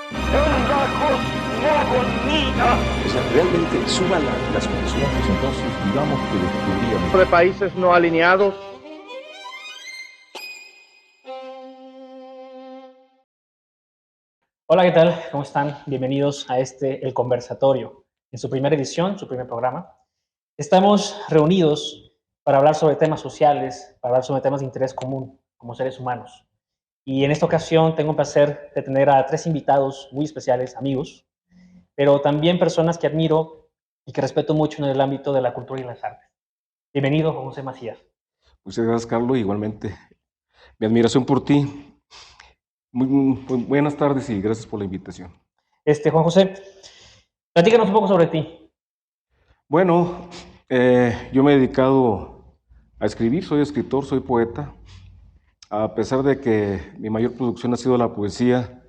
O sea, realmente suma las personas, entonces digamos que descubríamos. De países no alineados. Hola, ¿qué tal? ¿Cómo están? Bienvenidos a El Conversatorio, en su primera edición, su primer programa. Estamos reunidos para hablar sobre temas sociales, para hablar sobre temas de interés común como seres humanos. Y en esta ocasión tengo el placer de tener a 3 invitados muy especiales, amigos, pero también personas que admiro y que respeto mucho en el ámbito de la cultura y las artes. Bienvenido, Juan José Macías. Muchas gracias, Carlos. Igualmente, mi admiración por ti. Muy buenas tardes y gracias por la invitación. Juan José, platícanos un poco sobre ti. Bueno, yo me he dedicado a escribir, soy escritor, soy poeta. A pesar de que mi mayor producción ha sido la poesía,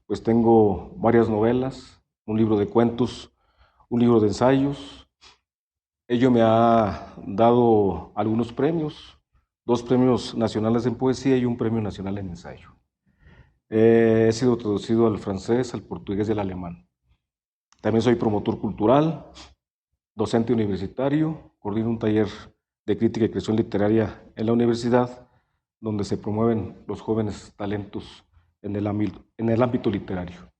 pues tengo varias novelas, un libro de cuentos, un libro de ensayos. Ello me ha dado algunos premios, 2 premios nacionales en poesía y un premio nacional en ensayo. He sido traducido al francés, al portugués y al alemán. También soy promotor cultural, docente universitario, coordino un taller de crítica y creación literaria en la universidad, donde se promueven los jóvenes talentos en el ámbito literario.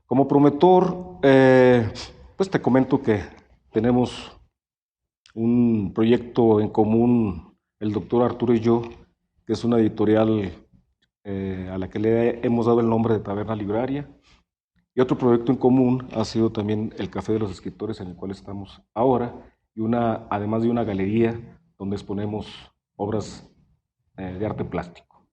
Como promotor, pues te comento que tenemos un proyecto en común, el doctor Arturo y yo, que es una editorial a la que le hemos dado el nombre de Taberna Libraria. Y otro proyecto en común ha sido también el Café de los Escritores, en el cual estamos ahora, y además de una galería donde exponemos obras de arte plástico.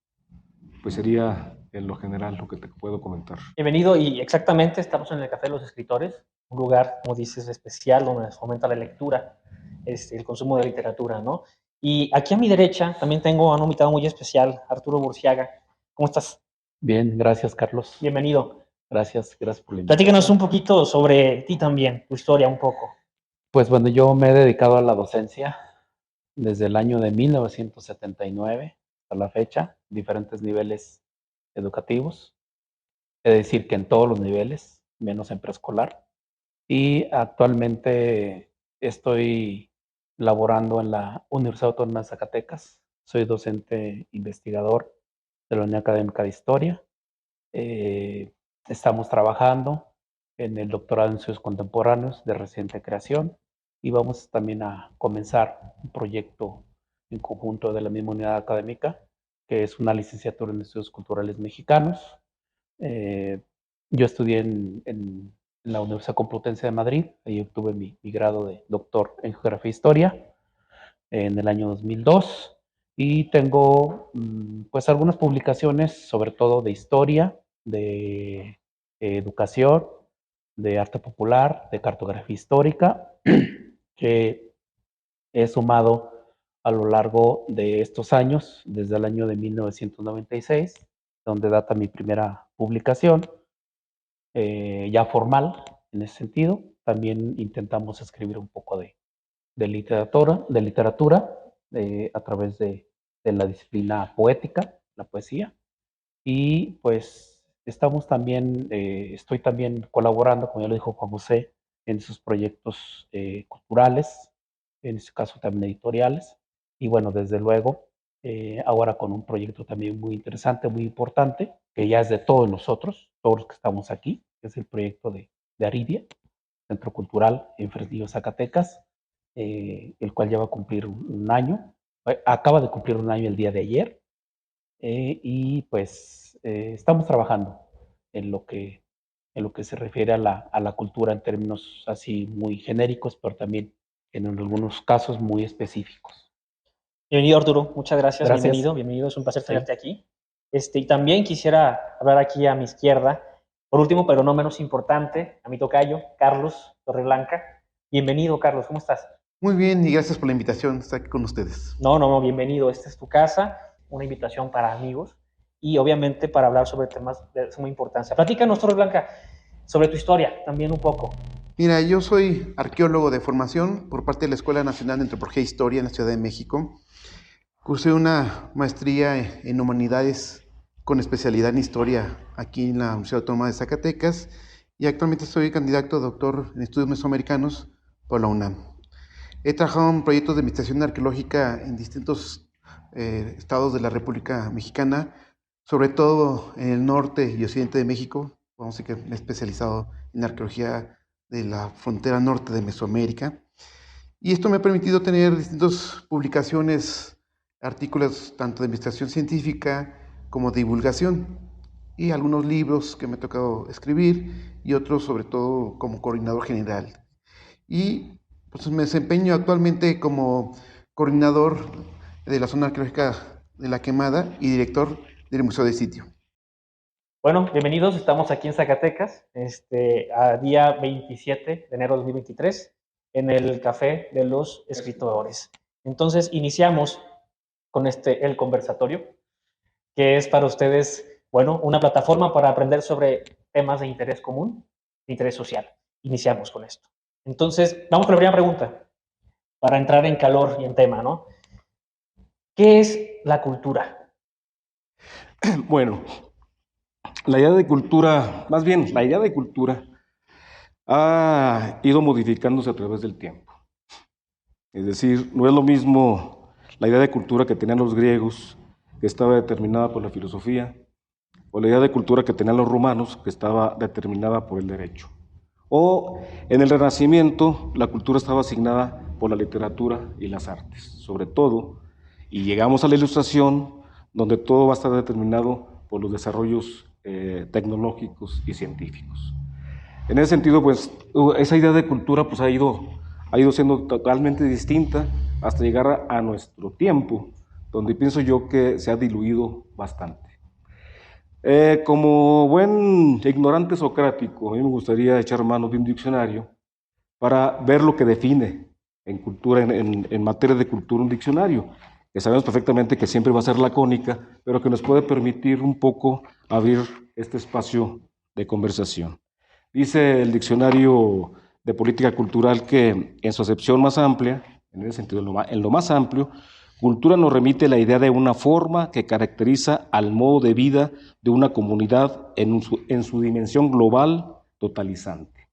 Pues sería en lo general lo que te puedo comentar. Bienvenido, y exactamente estamos en el Café de los Escritores, un lugar, como dices, especial donde se fomenta la lectura, el consumo de literatura, ¿no? Y aquí a mi derecha también tengo a un invitado muy especial, Arturo Burciaga. ¿Cómo estás? Bien, gracias, Carlos. Bienvenido. Gracias por la invitación. Platícanos un poquito sobre ti también, tu historia un poco. Pues bueno, yo me he dedicado a la docencia desde el año de 1979 hasta la fecha, diferentes niveles educativos. Es decir, que en todos los niveles, menos en preescolar. Y actualmente estoy laborando en la Universidad Autónoma de Zacatecas. Soy docente investigador de la Unidad Académica de Historia. Estamos trabajando en el doctorado en estudios contemporáneos de reciente creación y vamos también a comenzar un proyecto en conjunto de la misma unidad académica, que es una licenciatura en estudios culturales mexicanos. Yo estudié en la Universidad Complutense de Madrid, ahí obtuve mi grado de doctor en Geografía e Historia en el año 2002 y tengo pues algunas publicaciones, sobre todo de historia, de educación, de arte popular, de cartografía histórica, que he sumado a lo largo de estos años, desde el año de 1996, donde data mi primera publicación, ya formal en ese sentido. También intentamos escribir un poco de literatura a través de la disciplina poética, la poesía. Y pues estoy también colaborando, como ya lo dijo Juan José, en sus proyectos culturales, en este caso también editoriales. Y bueno, desde luego, ahora con un proyecto también muy interesante, muy importante, que ya es de todos nosotros, todos los que estamos aquí, que es el proyecto de Aridia, Centro Cultural en Fresnillo, Zacatecas, el cual ya va a cumplir un año, acaba de cumplir un año el día de ayer, y pues estamos trabajando en lo que se refiere a la cultura en términos así muy genéricos, pero también en algunos casos muy específicos. Bienvenido, Arturo. Muchas gracias. Gracias. Bienvenido. Es un placer Sí. tenerte aquí. Y también quisiera hablar aquí a mi izquierda, por último, pero no menos importante, a mi tocayo, Carlos Torreblanca. Bienvenido, Carlos. ¿Cómo estás? Muy bien, y gracias por la invitación. Estar aquí con ustedes. No, bienvenido. Esta es tu casa, una invitación para amigos y obviamente para hablar sobre temas de suma importancia. Platícanos, Torreblanca, sobre tu historia también un poco. Mira, yo soy arqueólogo de formación por parte de la Escuela Nacional de Antropología e Historia en la Ciudad de México. Cursé una maestría en Humanidades con especialidad en historia aquí en la Universidad Autónoma de Zacatecas y actualmente soy candidato a doctor en estudios mesoamericanos por la UNAM. He trabajado en proyectos de investigación arqueológica en distintos estados de la República Mexicana, sobre todo en el norte y occidente de México. Vamos a decir que me he especializado en arqueología de la frontera norte de Mesoamérica. Y esto me ha permitido tener distintas publicaciones, artículos tanto de investigación científica como de divulgación, y algunos libros que me ha tocado escribir y otros sobre todo como coordinador general. Y pues me desempeño actualmente como coordinador de la zona arqueológica de La Quemada y director del Museo de Sitio. Bueno, bienvenidos, estamos aquí en Zacatecas, a día 27 de enero de 2023, en el Café de los Escritores. Entonces, iniciamos con el conversatorio, que es para ustedes, bueno, una plataforma para aprender sobre temas de interés común, de interés social. Iniciamos con esto. Entonces, vamos con la primera pregunta, para entrar en calor y en tema, ¿no? ¿Qué es la cultura? Bueno, la idea de cultura, más bien, la idea de cultura ha ido modificándose a través del tiempo. Es decir, no es lo mismo la idea de cultura que tenían los griegos, que estaba determinada por la filosofía, o la idea de cultura que tenían los romanos, que estaba determinada por el derecho. O en el Renacimiento, la cultura estaba asignada por la literatura y las artes, sobre todo, y llegamos a la Ilustración, donde todo va a estar determinado por los desarrollos tecnológicos y científicos. En ese sentido, pues, esa idea de cultura pues, ha ido siendo totalmente distinta hasta llegar a nuestro tiempo, donde pienso yo que se ha diluido bastante. Como buen ignorante socrático, a mí me gustaría echar mano de un diccionario para ver lo que define en cultura, en materia de cultura, un diccionario, que sabemos perfectamente que siempre va a ser lacónica, pero que nos puede permitir un poco abrir este espacio de conversación. Dice el diccionario de política cultural que en su acepción más amplia, en ese sentido, en lo más amplio, cultura nos remite la idea de una forma que caracteriza al modo de vida de una comunidad en su dimensión global totalizante.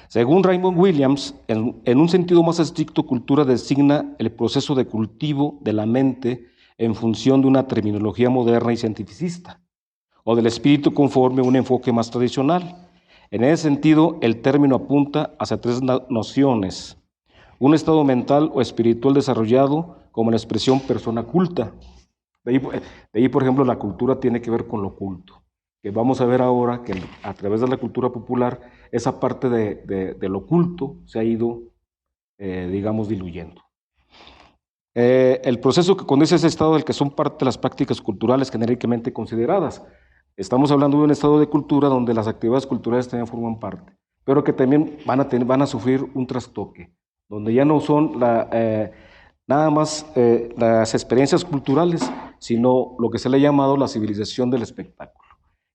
Según Raymond Williams, en un sentido más estricto, cultura designa el proceso de cultivo de la mente en función de una terminología moderna y cientificista, o del espíritu conforme a un enfoque más tradicional. En ese sentido, el término apunta hacia tres nociones: un estado mental o espiritual desarrollado como la expresión persona culta. De ahí, por ejemplo, la cultura tiene que ver con lo culto, que vamos a ver ahora que a través de la cultura popular, esa parte de lo culto se ha ido, digamos, diluyendo. El proceso que conduce a ese estado del que son parte de las prácticas culturales genéricamente consideradas. Estamos hablando de un estado de cultura donde las actividades culturales también forman parte, pero que también van a sufrir un trastoque, donde ya no son nada más las experiencias culturales, sino lo que se le ha llamado la civilización del espectáculo.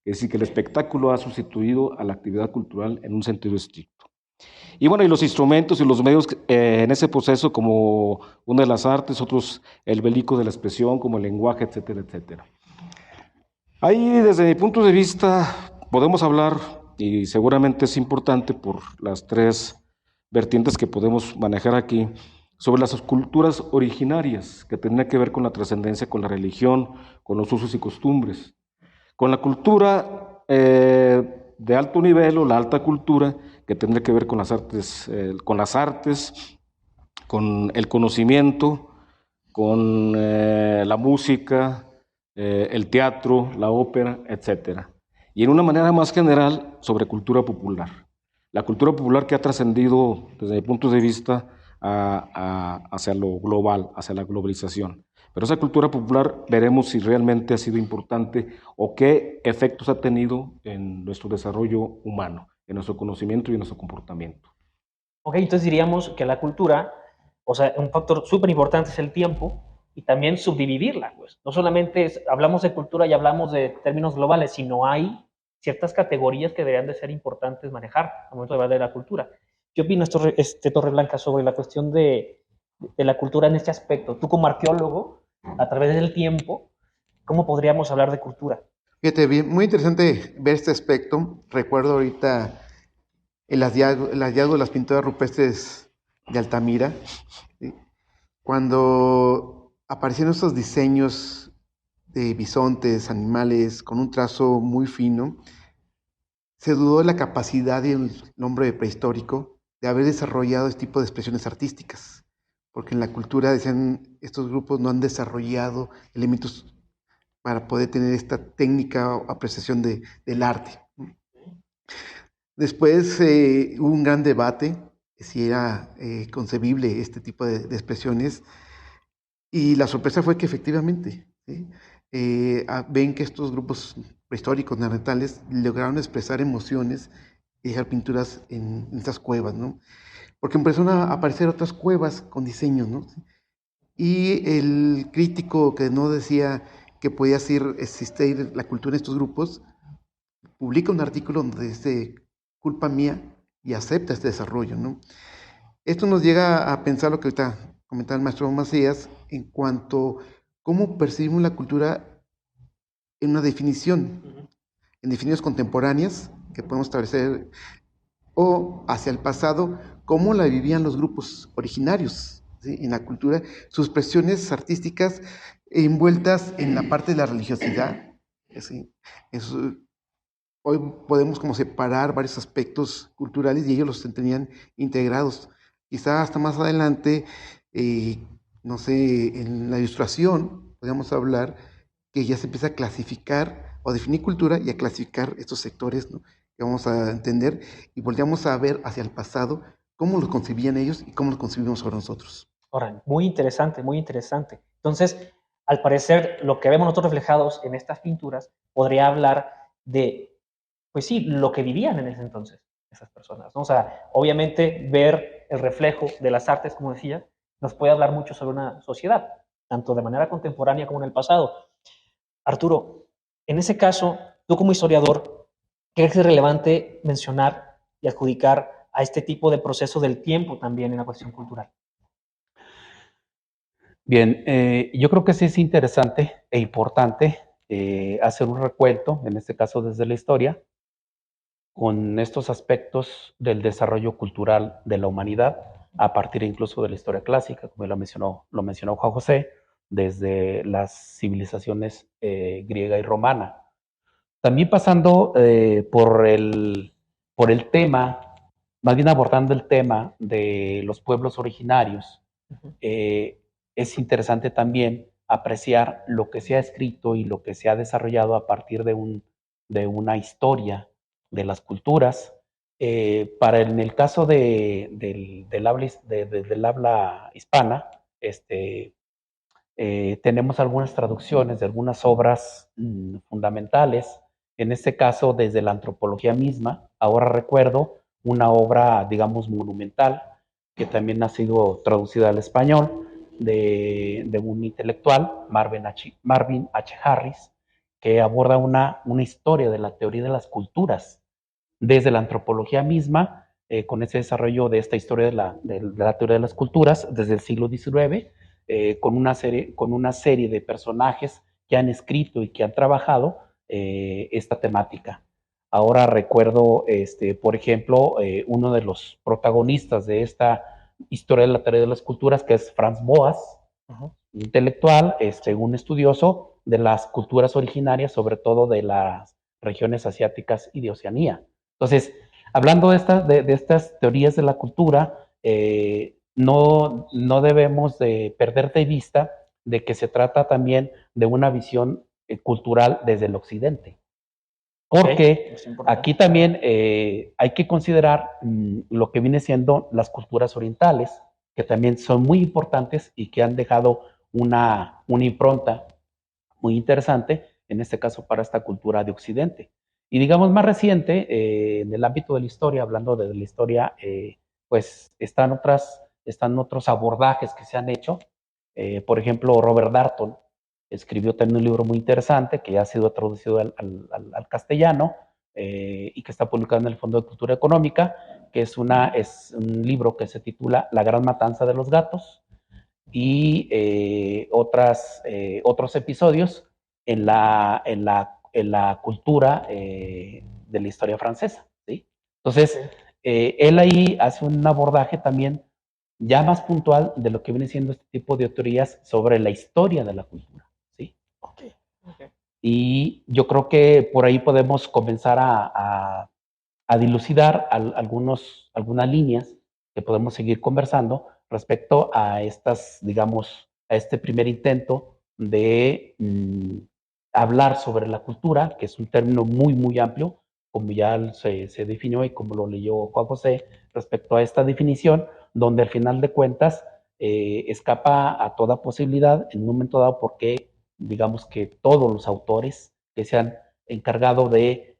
Es decir, que el espectáculo ha sustituido a la actividad cultural en un sentido estricto. Y bueno, y los instrumentos y los medios en ese proceso, como una de las artes, otros el vehículo de la expresión, como el lenguaje, etcétera, etcétera. Ahí, desde mi punto de vista, podemos hablar, y seguramente es importante por las tres vertientes que podemos manejar aquí, sobre las culturas originarias, que tendrían que ver con la trascendencia, con la religión, con los usos y costumbres. Con la cultura de alto nivel o la alta cultura, que tendría que ver con las artes, con el conocimiento, con la música, el teatro, la ópera, etc. Y en una manera más general, sobre cultura popular. La cultura popular que ha trascendido, desde mi punto de vista, hacia lo global, hacia la globalización. Pero esa cultura popular veremos si realmente ha sido importante o qué efectos ha tenido en nuestro desarrollo humano, en nuestro conocimiento y en nuestro comportamiento. Ok, entonces diríamos que la cultura, o sea, un factor súper importante es el tiempo y también subdividirla, pues. No solamente hablamos de cultura y hablamos de términos globales, sino hay ciertas categorías que deberían de ser importantes manejar al momento de hablar de la cultura. ¿Qué opinas, Torreblanca, sobre la cuestión de la cultura en este aspecto? Tú como arqueólogo, a través del tiempo, ¿Cómo podríamos hablar de cultura? Fíjate, bien, muy interesante ver este aspecto. Recuerdo ahorita el hallazgo de las pinturas rupestres de Altamira, ¿sí? Cuando aparecieron estos diseños de bisontes, animales, con un trazo muy fino, se dudó de la capacidad del hombre prehistórico de haber desarrollado este tipo de expresiones artísticas, porque en la cultura, decían, estos grupos no han desarrollado elementos para poder tener esta técnica o apreciación del arte. Después hubo un gran debate si era concebible este tipo de expresiones, y la sorpresa fue que efectivamente, ¿sí? Ven que estos grupos prehistóricos neandertales lograron expresar emociones y dejar pinturas en estas cuevas, ¿no? Porque empezaron a aparecer otras cuevas con diseños, ¿no? Y el crítico que no decía que podía existir la cultura en estos grupos, publica un artículo donde dice culpa mía y acepta este desarrollo, ¿no? Esto nos llega a pensar lo que ahorita comentaba el maestro Macías en cuanto a cómo percibimos la cultura en una definición, en definiciones contemporáneas que podemos establecer, o hacia el pasado, cómo la vivían los grupos originarios, ¿sí? En la cultura, sus expresiones artísticas envueltas en la parte de la religiosidad, ¿sí? Hoy podemos como separar varios aspectos culturales y ellos los tenían integrados. Quizá hasta más adelante, eh, no sé, en la ilustración podríamos hablar que ya se empieza a clasificar o a definir cultura y a clasificar estos sectores, ¿no? Que vamos a entender y volteamos a ver hacia el pasado cómo los concebían ellos y cómo los concebimos ahora nosotros. Ahora, muy interesante, muy interesante. Entonces, al parecer, lo que vemos nosotros reflejados en estas pinturas podría hablar de, pues sí, lo que vivían en ese entonces esas personas, ¿no? O sea, obviamente ver el reflejo de las artes, como decía, nos puede hablar mucho sobre una sociedad, tanto de manera contemporánea como en el pasado. Arturo, en ese caso, tú como historiador, ¿qué es relevante mencionar y adjudicar a este tipo de proceso del tiempo también en la cuestión cultural? Bien, yo creo que sí es interesante e importante hacer un recuento, en este caso desde la historia, con estos aspectos del desarrollo cultural de la humanidad, a partir incluso de la historia clásica, como lo mencionó Juan José, desde las civilizaciones griega y romana. También pasando por el tema, más bien abordando el tema de los pueblos originarios, es interesante también apreciar lo que se ha escrito y lo que se ha desarrollado a partir de una historia de las culturas. En el caso del habla hispana, tenemos algunas traducciones de algunas obras fundamentales, en este caso desde la antropología misma. Ahora recuerdo una obra, digamos, monumental, que también ha sido traducida al español, de un intelectual, Marvin H. Harris, que aborda una historia de la teoría de las culturas, desde la antropología misma, con ese desarrollo de esta historia de la teoría de las culturas desde el siglo XIX, con una serie de personajes que han escrito y que han trabajado esta temática. Ahora recuerdo, por ejemplo, uno de los protagonistas de esta historia de la teoría de las culturas, que es Franz Boas, intelectual, un estudioso de las culturas originarias, sobre todo de las regiones asiáticas y de Oceanía. Entonces, hablando de estas teorías de la cultura, no debemos de perder de vista de que se trata también de una visión cultural desde el occidente. Porque aquí también hay que considerar lo que viene siendo las culturas orientales, que también son muy importantes y que han dejado una impronta muy interesante, en este caso para esta cultura de Occidente. Y digamos más reciente, en el ámbito de la historia, hablando de la historia, pues están otros abordajes que se han hecho. Por ejemplo, Robert Darnton escribió también un libro muy interesante que ya ha sido traducido al castellano y que está publicado en el Fondo de Cultura Económica, que es un libro que se titula La Gran Matanza de los Gatos, y otros episodios en la cultura de la historia francesa, ¿sí? Entonces, él ahí hace un abordaje también ya más puntual de lo que viene siendo este tipo de teorías sobre la historia de la cultura, ¿sí? Okay. Y yo creo que por ahí podemos comenzar a dilucidar algunas líneas que podemos seguir conversando respecto a estas, digamos, a este primer intento de hablar sobre la cultura, que es un término muy, muy amplio, como ya se definió y como lo leyó Juan José, respecto a esta definición, donde al final de cuentas escapa a toda posibilidad en un momento dado porque digamos que todos los autores que se han encargado de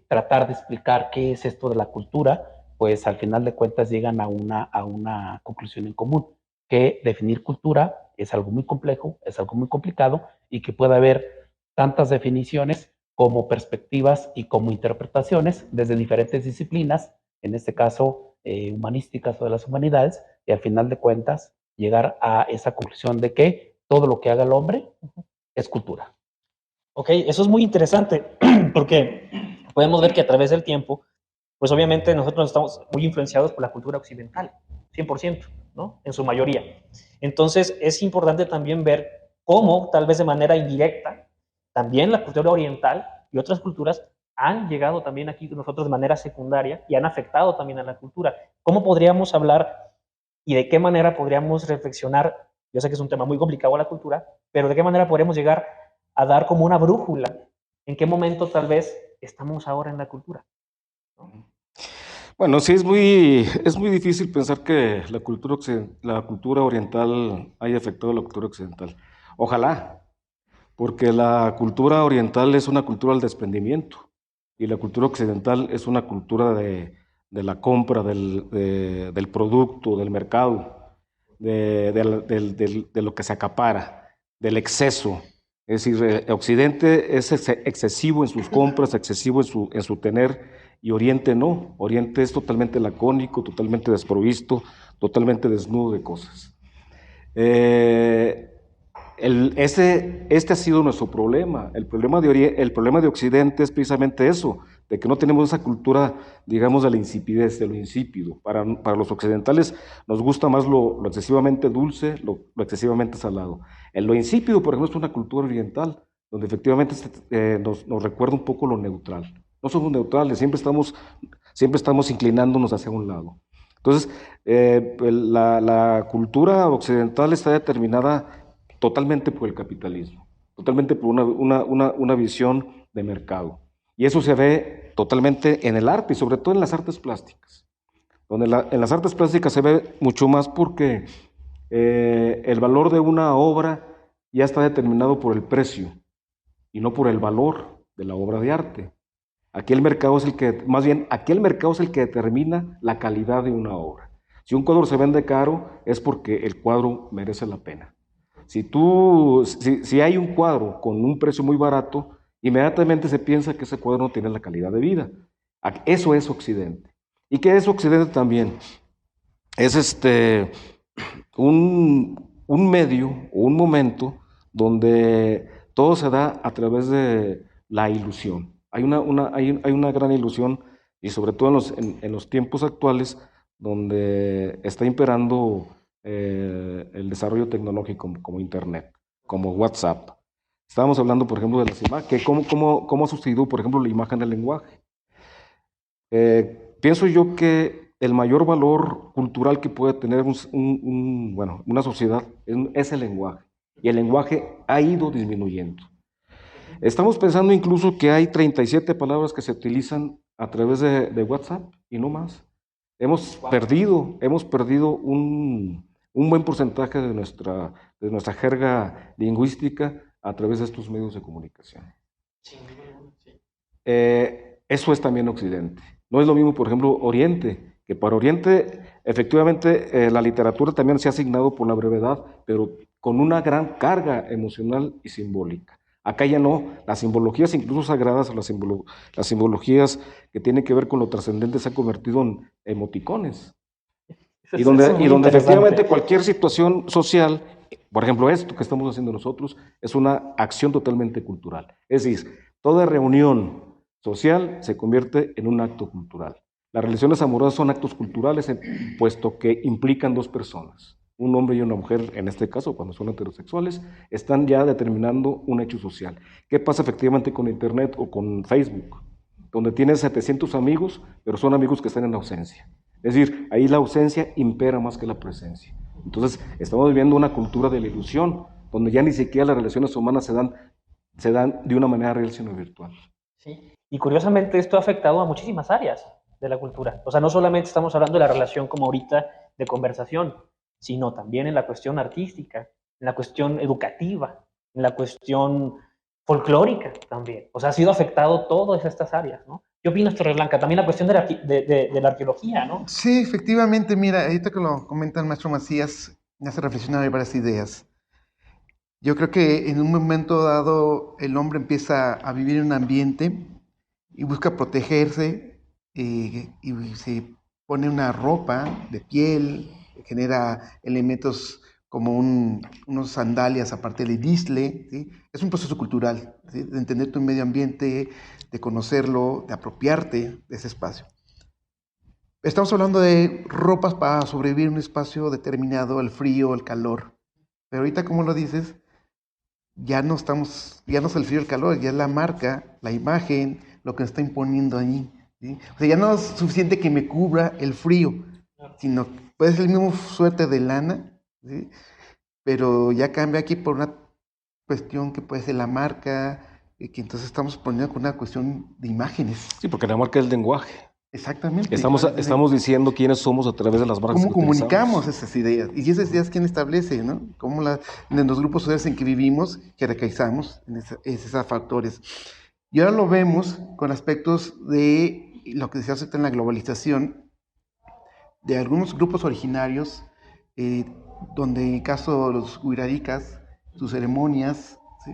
tratar de explicar qué es esto de la cultura, pues al final de cuentas llegan a una conclusión en común, que definir cultura es algo muy complejo, es algo muy complicado y que puede haber tantas definiciones como perspectivas y como interpretaciones desde diferentes disciplinas, en este caso humanísticas o de las humanidades, y al final de cuentas llegar a esa conclusión de que todo lo que haga el hombre es cultura. Ok, eso es muy interesante porque podemos ver que a través del tiempo, pues obviamente nosotros estamos muy influenciados por la cultura occidental, 100%, ¿no? En su mayoría. Entonces es importante también ver cómo, tal vez de manera indirecta, también la cultura oriental y otras culturas han llegado también aquí con nosotros de manera secundaria y han afectado también a la cultura. ¿Cómo podríamos hablar y de qué manera podríamos reflexionar? Yo sé que es un tema muy complicado la cultura, pero de qué manera podríamos llegar a dar como una brújula en qué momento tal vez estamos ahora en la cultura, ¿no? Bueno, sí, es muy difícil pensar que la cultura oriental haya afectado a la cultura occidental. Ojalá, porque la cultura oriental es una cultura del desprendimiento y la cultura occidental es una cultura de la compra del producto, del mercado, de lo que se acapara, del exceso. Es decir, Occidente es excesivo en sus compras, excesivo en su tener, y Oriente no. Oriente es totalmente lacónico, totalmente desprovisto, totalmente desnudo de cosas. Este ha sido nuestro problema. El problema de Occidente es precisamente eso, de que no tenemos esa cultura, digamos, de la insipidez, de lo insípido. Para los occidentales nos gusta más lo excesivamente dulce, lo excesivamente salado. En lo insípido, por ejemplo, es una cultura oriental, donde efectivamente nos recuerda un poco lo neutral. No somos neutrales, siempre estamos inclinándonos hacia un lado. Entonces, la cultura occidental está determinada totalmente por el capitalismo, totalmente por una visión de mercado. Y eso se ve totalmente en el arte y sobre todo en las artes plásticas, donde en las artes plásticas se ve mucho más porque el valor de una obra ya está determinado por el precio y no por el valor de la obra de arte. Aquí el mercado es el que determina la calidad de una obra. Si un cuadro se vende caro es porque el cuadro merece la pena. Si hay un cuadro con un precio muy barato, inmediatamente se piensa que ese cuadro no tiene la calidad de vida. Eso es Occidente. ¿Y qué es Occidente también? Es un medio o un momento donde todo se da a través de la ilusión. Hay una gran ilusión y sobre todo en los tiempos actuales donde está imperando el desarrollo tecnológico como Internet, como WhatsApp. Estábamos hablando, por ejemplo, de las imágenes, cómo ha sustituido, por ejemplo, la imagen del lenguaje. Pienso yo que el mayor valor cultural que puede tener una sociedad es el lenguaje, y el lenguaje ha ido disminuyendo. Estamos pensando incluso que hay 37 palabras que se utilizan a través de WhatsApp y no más. Hemos perdido un buen porcentaje de nuestra jerga lingüística a través de estos medios de comunicación. Eso es también Occidente. No es lo mismo, por ejemplo, Oriente, que para Oriente, efectivamente, la literatura también se ha asignado por la brevedad, pero con una gran carga emocional y simbólica. Acá ya no, las simbologías incluso sagradas, las simbologías que tienen que ver con lo trascendente se han convertido en emoticones. Y donde efectivamente cualquier situación social por ejemplo, esto que estamos haciendo nosotros es una acción totalmente cultural. Es decir, toda reunión social se convierte en un acto cultural. Las relaciones amorosas son actos culturales, puesto que implican dos personas. Un hombre y una mujer, en este caso, cuando son heterosexuales, están ya determinando un hecho social. ¿Qué pasa efectivamente con Internet o con Facebook? Donde tienes 700 amigos, pero son amigos que están en ausencia. Es decir, ahí la ausencia impera más que la presencia. Entonces, estamos viviendo una cultura de la ilusión, donde ya ni siquiera las relaciones humanas se dan de una manera real, sino virtual. Sí. Y curiosamente esto ha afectado a muchísimas áreas de la cultura. O sea, no solamente estamos hablando de la relación como ahorita de conversación, sino también en la cuestión artística, en la cuestión educativa, en la cuestión folclórica también. O sea, ha sido afectado todas estas áreas, ¿no? ¿Qué opinas, Torreblanca? También la cuestión de la arqueología, ¿no? Sí, efectivamente, mira, ahorita que lo comenta el maestro Macías, me hace reflexionar en varias ideas. Yo creo que en un momento dado el hombre empieza a vivir en un ambiente y busca protegerse y se pone una ropa de piel, genera elementos como unos sandalias aparte de disle, ¿sí? Es un proceso cultural, ¿sí? De entender tu medio ambiente, de conocerlo, de apropiarte de ese espacio. Estamos hablando de ropas para sobrevivir en un espacio determinado, el frío, el calor. Pero ahorita, como lo dices, ya no es el frío, el calor, ya es la marca, la imagen, lo que está imponiendo allí, ¿sí? O sea, ya no es suficiente que me cubra el frío, sino puede ser el mismo suéter de lana, ¿sí? Pero ya cambia aquí por una cuestión que puede ser la marca, que entonces estamos poniendo con una cuestión de imágenes. Sí, porque la marca es el lenguaje. Exactamente. Estamos diciendo quiénes somos a través de las marcas ¿Cómo que comunicamos utilizamos. esas ideas? Y esas ideas, ¿quién establece? ¿No? ¿Cómo en los grupos sociales en que vivimos, que recaizamos en esos factores? Y ahora lo vemos con aspectos de lo que se hace en la globalización, de algunos grupos originarios, donde en el caso de los huiraricas, sus ceremonias, ¿sí?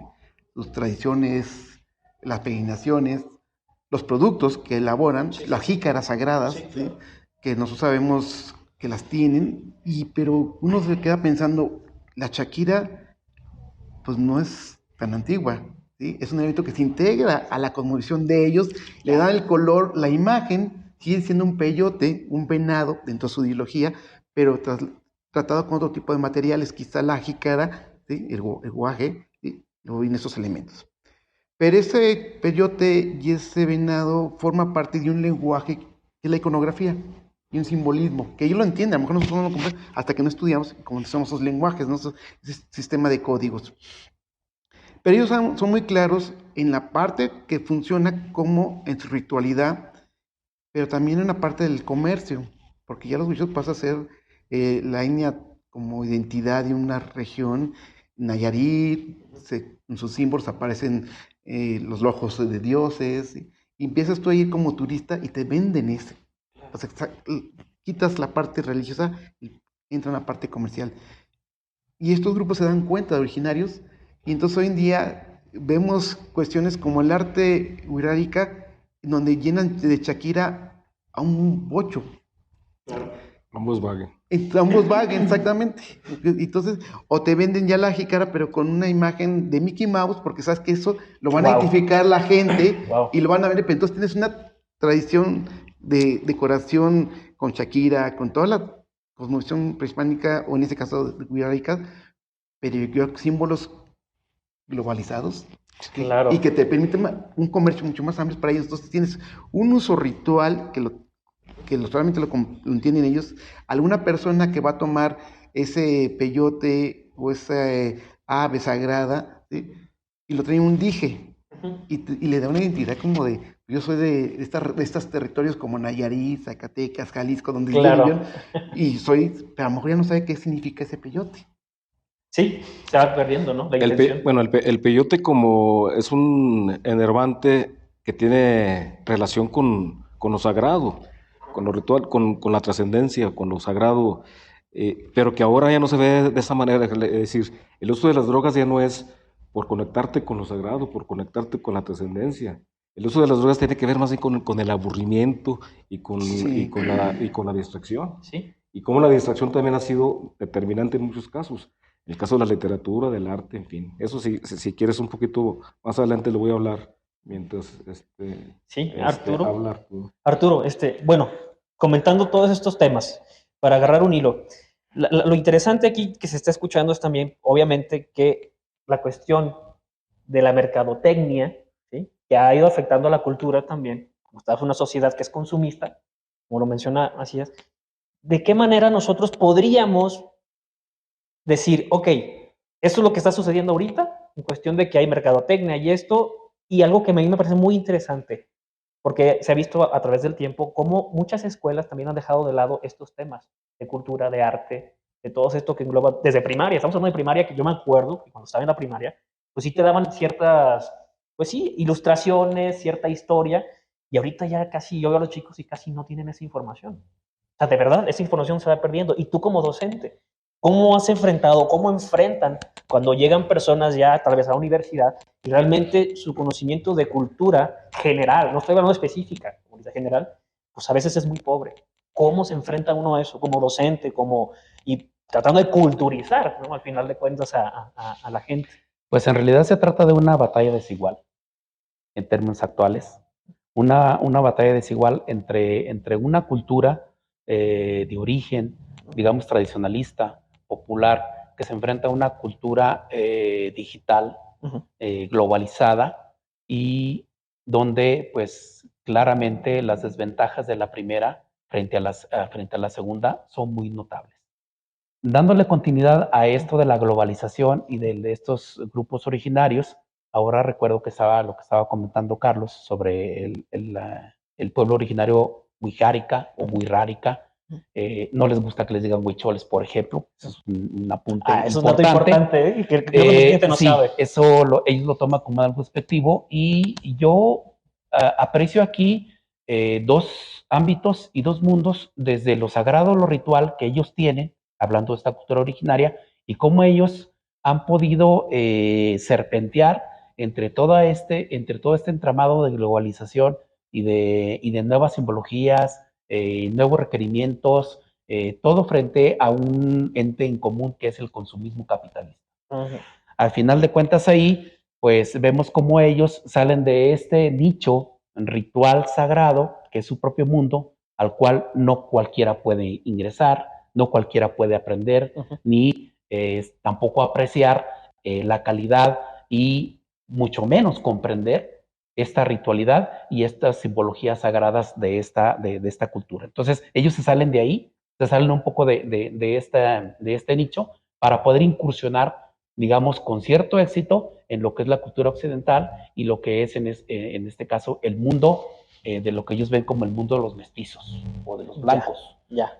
Sus tradiciones, las peregrinaciones, los productos que elaboran, sí, las jícaras sagradas, sí, ¿sí? Que nosotros sabemos que las tienen, pero uno se queda pensando, la Shakira pues no es tan antigua, ¿sí? Es un elemento que se integra a la cosmovisión de ellos, le da el color, la imagen sigue siendo un peyote, un venado dentro de su ideología, pero tratado con otro tipo de materiales, quizá la jícara, ¿sí? El guaje, ¿sí? Luego vienen esos elementos. Pero ese peyote y ese venado forma parte de un lenguaje que es la iconografía y un simbolismo, que ellos lo entienden, a lo mejor nosotros no lo comprendemos hasta que no estudiamos, conocemos esos lenguajes, ¿no? Ese sistema de códigos. Pero ellos son muy claros en la parte que funciona como en su ritualidad, pero también en la parte del comercio, porque ya los huichos pasan a ser la etnia como identidad de una región. Nayarit, en sus símbolos aparecen los ojos de dioses, y empiezas tú a ir como turista y te venden ese. O sea, quitas la parte religiosa y entra en la parte comercial. Y estos grupos se dan cuenta de originarios, y entonces hoy en día vemos cuestiones como el arte huirárica, donde llenan de Shakira a un bocho. Ambos vaguen. Ambos vaguen, exactamente. Entonces, o te venden ya la jícara, pero con una imagen de Mickey Mouse, porque sabes que eso lo van a identificar la gente y lo van a ver. Pero entonces tienes una tradición de decoración con Shakira, con toda la cosmovisión prehispánica, o en este caso de huirárica, pero símbolos globalizados. Claro. Y que te permiten un comercio mucho más amplio para ellos. Entonces tienes un uso ritual que solamente lo entienden ellos, alguna persona que va a tomar ese peyote o esa ave sagrada, ¿sí? Y lo trae un dije, y le da una identidad como de, yo soy de estos territorios como Nayarit, Zacatecas, Jalisco, donde claro. yo, y pero a lo mejor ya no sabe qué significa ese peyote. Sí, se va perdiendo, ¿no? El peyote como es un enervante que tiene relación con lo sagrado, con lo ritual, con la trascendencia, con lo sagrado, pero que ahora ya no se ve de esa manera. Es decir, el uso de las drogas ya no es por conectarte con lo sagrado, por conectarte con la trascendencia. El uso de las drogas tiene que ver más bien con el aburrimiento y con la distracción. Sí. Y cómo la distracción también ha sido determinante en muchos casos. el caso de la literatura, del arte, en fin. Eso si quieres un poquito más adelante le voy a hablar mientras Sí, Arturo. habla Arturo. Arturo, bueno, comentando todos estos temas, para agarrar un hilo, lo interesante aquí que se está escuchando es también, obviamente, que la cuestión de la mercadotecnia, ¿sí?, que ha ido afectando a la cultura también, como estamos en una sociedad que es consumista, como lo menciona Macías, ¿de qué manera nosotros podríamos decir, ok, esto es lo que está sucediendo ahorita, en cuestión de que hay mercadotecnia y esto, y algo que a mí me parece muy interesante, porque se ha visto a través del tiempo cómo muchas escuelas también han dejado de lado estos temas de cultura, de arte, de todo esto que engloba desde primaria. Estamos hablando de primaria, que yo me acuerdo que cuando estaba en la primaria, pues sí te daban ciertas, pues sí, ilustraciones, cierta historia, y ahorita ya casi yo veo a los chicos y casi no tienen esa información. O sea, de verdad, esa información se va perdiendo. Y tú como docente, ¿cómo has enfrentado, cómo enfrentan cuando llegan personas ya tal vez a la universidad y realmente su conocimiento de cultura general, no estoy hablando específica, comunidad general, pues a veces es muy pobre? ¿Cómo se enfrenta uno a eso como docente, y tratando de culturizar, ¿no?, al final de cuentas a la gente? Pues en realidad se trata de una batalla desigual en términos actuales, una batalla desigual entre una cultura de origen, digamos, tradicionalista, popular, que se enfrenta a una cultura digital, globalizada, y donde pues claramente las desventajas de la primera frente a la segunda son muy notables. Dándole continuidad a esto de la globalización y de estos grupos originarios, ahora recuerdo que lo que estaba comentando Carlos sobre el pueblo originario Wixárika o Wixárika. No les gusta que les digan huicholes, por ejemplo. Eso es un apunte Eso es un dato importante. importante, ¿eh? Que creo que mucha gente no Sí, sabe. eso ellos lo toman como algo despectivo, y yo aprecio aquí dos ámbitos y dos mundos, desde lo sagrado, lo ritual que ellos tienen, hablando de esta cultura originaria, y cómo ellos han podido serpentear entre todo este entramado de globalización y de nuevas simbologías, nuevos requerimientos, todo frente a un ente en común que es el consumismo capitalista. Al final de cuentas ahí, pues vemos cómo ellos salen de este nicho ritual sagrado, que es su propio mundo, al cual no cualquiera puede ingresar, no cualquiera puede aprender, ni tampoco apreciar la calidad, y mucho menos comprender esta ritualidad y estas simbologías sagradas de esta cultura. Entonces, ellos se salen de ahí, se salen un poco de este nicho para poder incursionar, digamos, con cierto éxito en lo que es la cultura occidental y lo que es en este caso el mundo de lo que ellos ven como el mundo de los mestizos o de los blancos,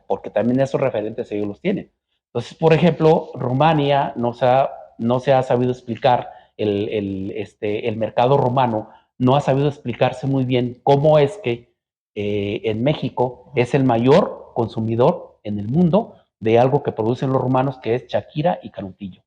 porque también esos referentes ellos los tienen. Entonces, por ejemplo, Rumania no se ha sabido explicar, el mercado rumano no ha sabido explicarse muy bien cómo es que en México es el mayor consumidor en el mundo de algo que producen los rumanos, que es Shakira y Canutillo,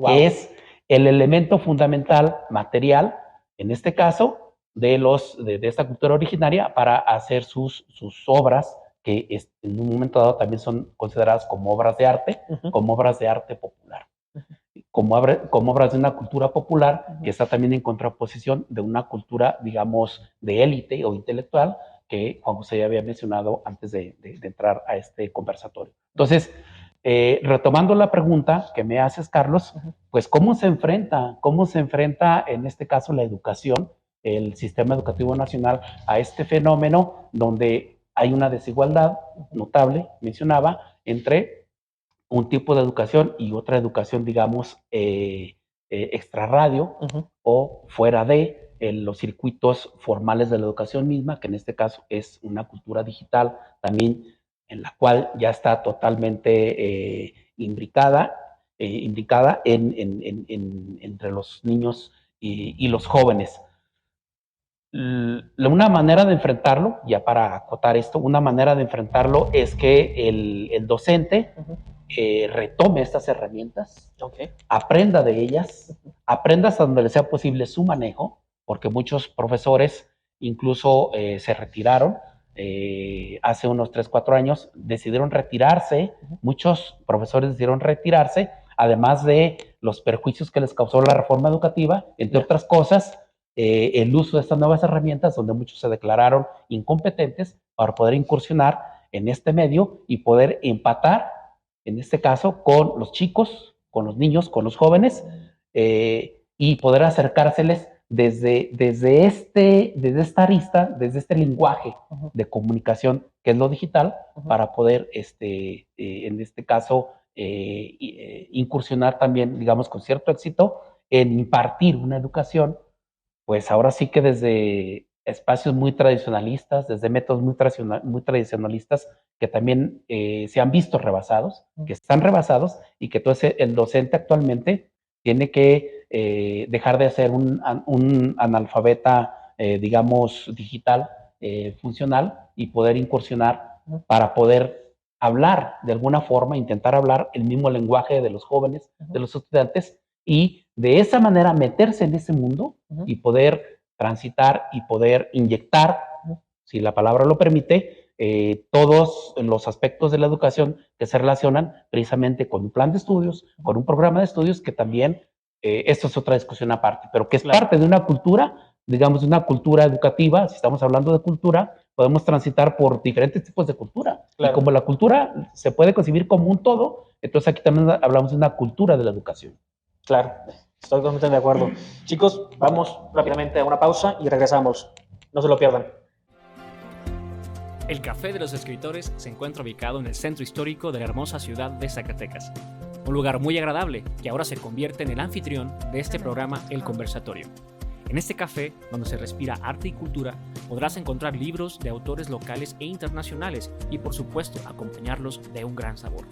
que es el elemento fundamental material, en este caso, de esta cultura originaria para hacer sus obras, que en un momento dado también son consideradas como obras de arte, como obras de arte popular, como obras de una cultura popular que está también en contraposición de una cultura, digamos, de élite o intelectual, que Juan José ya había mencionado antes de entrar a este conversatorio. Entonces, retomando la pregunta que me haces, Carlos, pues ¿cómo se enfrenta en este caso la educación, el sistema educativo nacional, a este fenómeno donde hay una desigualdad notable, mencionaba, entre un tipo de educación y otra educación, digamos, extrarradio o fuera de los circuitos formales de la educación misma, que en este caso es una cultura digital también, en la cual ya está totalmente imbricada entre los niños y los jóvenes. Una manera de enfrentarlo, ya para acotar esto, una manera de enfrentarlo es que el docente retome estas herramientas, aprenda de ellas, aprenda hasta donde le sea posible su manejo, porque muchos profesores incluso se retiraron. Hace unos 3, 4 años decidieron retirarse, muchos profesores decidieron retirarse además de los perjuicios que les causó la reforma educativa, entre otras cosas, el uso de estas nuevas herramientas, donde muchos se declararon incompetentes para poder incursionar en este medio y poder empatar, en este caso, con los chicos, con los niños, con los jóvenes, y poder acercárseles desde esta arista, desde este lenguaje de comunicación que es lo digital, para poder, en este caso, incursionar también, digamos, con cierto éxito en impartir una educación, pues ahora sí que desde espacios muy tradicionalistas, desde métodos muy tradicionalistas, que también se han visto rebasados, que están rebasados, y que entonces el docente actualmente tiene que dejar de ser un analfabeta, digamos, digital, funcional, y poder incursionar para poder hablar de alguna forma, intentar hablar el mismo lenguaje de los jóvenes, de los estudiantes, y de esa manera meterse en ese mundo y poder transitar y poder inyectar, si la palabra lo permite, todos los aspectos de la educación que se relacionan precisamente con un plan de estudios, con un programa de estudios, que también, esto es otra discusión aparte, pero que es parte de una cultura, digamos, de una cultura educativa. Si estamos hablando de cultura, podemos transitar por diferentes tipos de cultura. Y como la cultura se puede concebir como un todo, entonces aquí también hablamos de una cultura de la educación. Claro, estoy totalmente de acuerdo. Chicos, vamos rápidamente a una pausa y regresamos. No se lo pierdan. El Café de los Escritores se encuentra ubicado en el centro histórico de la hermosa ciudad de Zacatecas. Un lugar muy agradable que ahora se convierte en el anfitrión de este programa El Conversatorio. En este café, donde se respira arte y cultura, podrás encontrar libros de autores locales e internacionales y, por supuesto, acompañarlos de un gran sabor.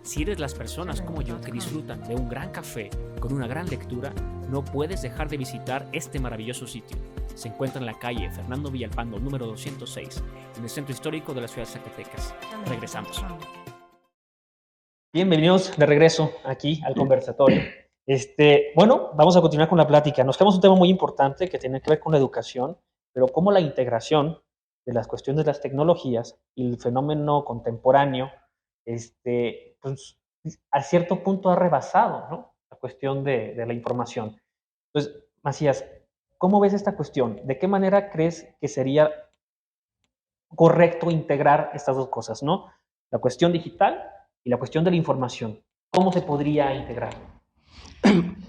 Si eres las personas como yo que disfrutan de un gran café con una gran lectura, no puedes dejar de visitar este maravilloso sitio. Se encuentra en la calle Fernando Villalpando, número 206, en el centro histórico de la ciudad de Zacatecas. Regresamos. Bienvenidos de regreso aquí al conversatorio. Bueno, vamos a continuar con la plática. Nos quedamos un tema muy importante que tiene que ver con la educación, pero cómo la integración de las cuestiones de las tecnologías y el fenómeno contemporáneo, pues, a cierto punto ha rebasado, ¿no?, la cuestión de la información. Entonces, Macías, ¿cómo ves esta cuestión? ¿De qué manera crees que sería correcto integrar estas dos cosas, ¿no? La cuestión digital y la cuestión de la información. ¿Cómo se podría integrar?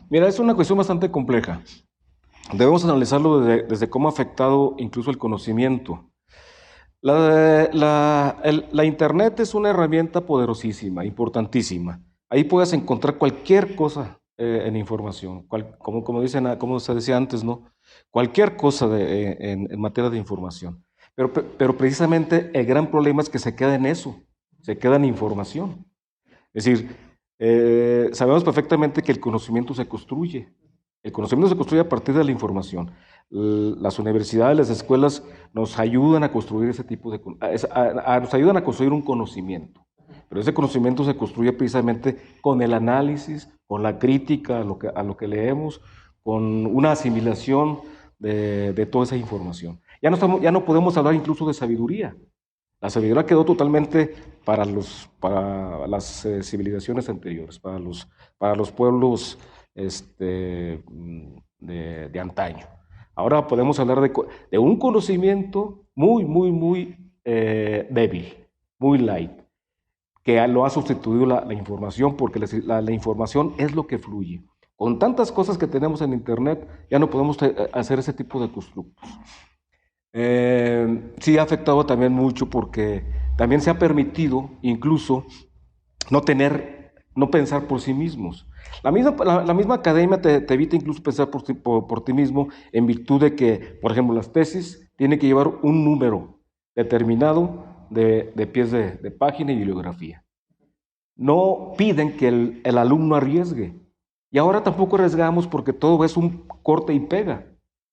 Mira, es una cuestión bastante compleja. Debemos analizarlo desde cómo ha afectado incluso el conocimiento. La Internet es una herramienta poderosísima, importantísima. Ahí puedes encontrar cualquier cosa en información, como se decía antes, ¿no? Cualquier cosa en materia de información. Pero precisamente el gran problema es que se queda en eso, se queda en información. Es decir, sabemos perfectamente que el conocimiento se construye. El conocimiento se construye a partir de la información. Las universidades, las escuelas nos ayudan a construir ese tipo de... nos ayudan a construir un conocimiento. Pero ese conocimiento se construye precisamente con el análisis, con la crítica a lo que leemos, con una asimilación de toda esa información. Ya no podemos hablar incluso de sabiduría. La sabiduría quedó totalmente para las civilizaciones anteriores, para los pueblos de antaño. Ahora podemos hablar de un conocimiento muy débil, muy light, que lo ha sustituido la información, porque la información es lo que fluye. Con tantas cosas que tenemos en Internet, ya no podemos hacer ese tipo de constructos. Sí ha afectado también mucho porque también se ha permitido incluso no pensar por sí mismos. La misma academia te evita incluso pensar por ti mismo, en virtud de que, por ejemplo, las tesis tienen que llevar un número determinado de pies de página y bibliografía. No piden que el alumno arriesgue. Y ahora tampoco arriesgamos porque todo es un corte y pega.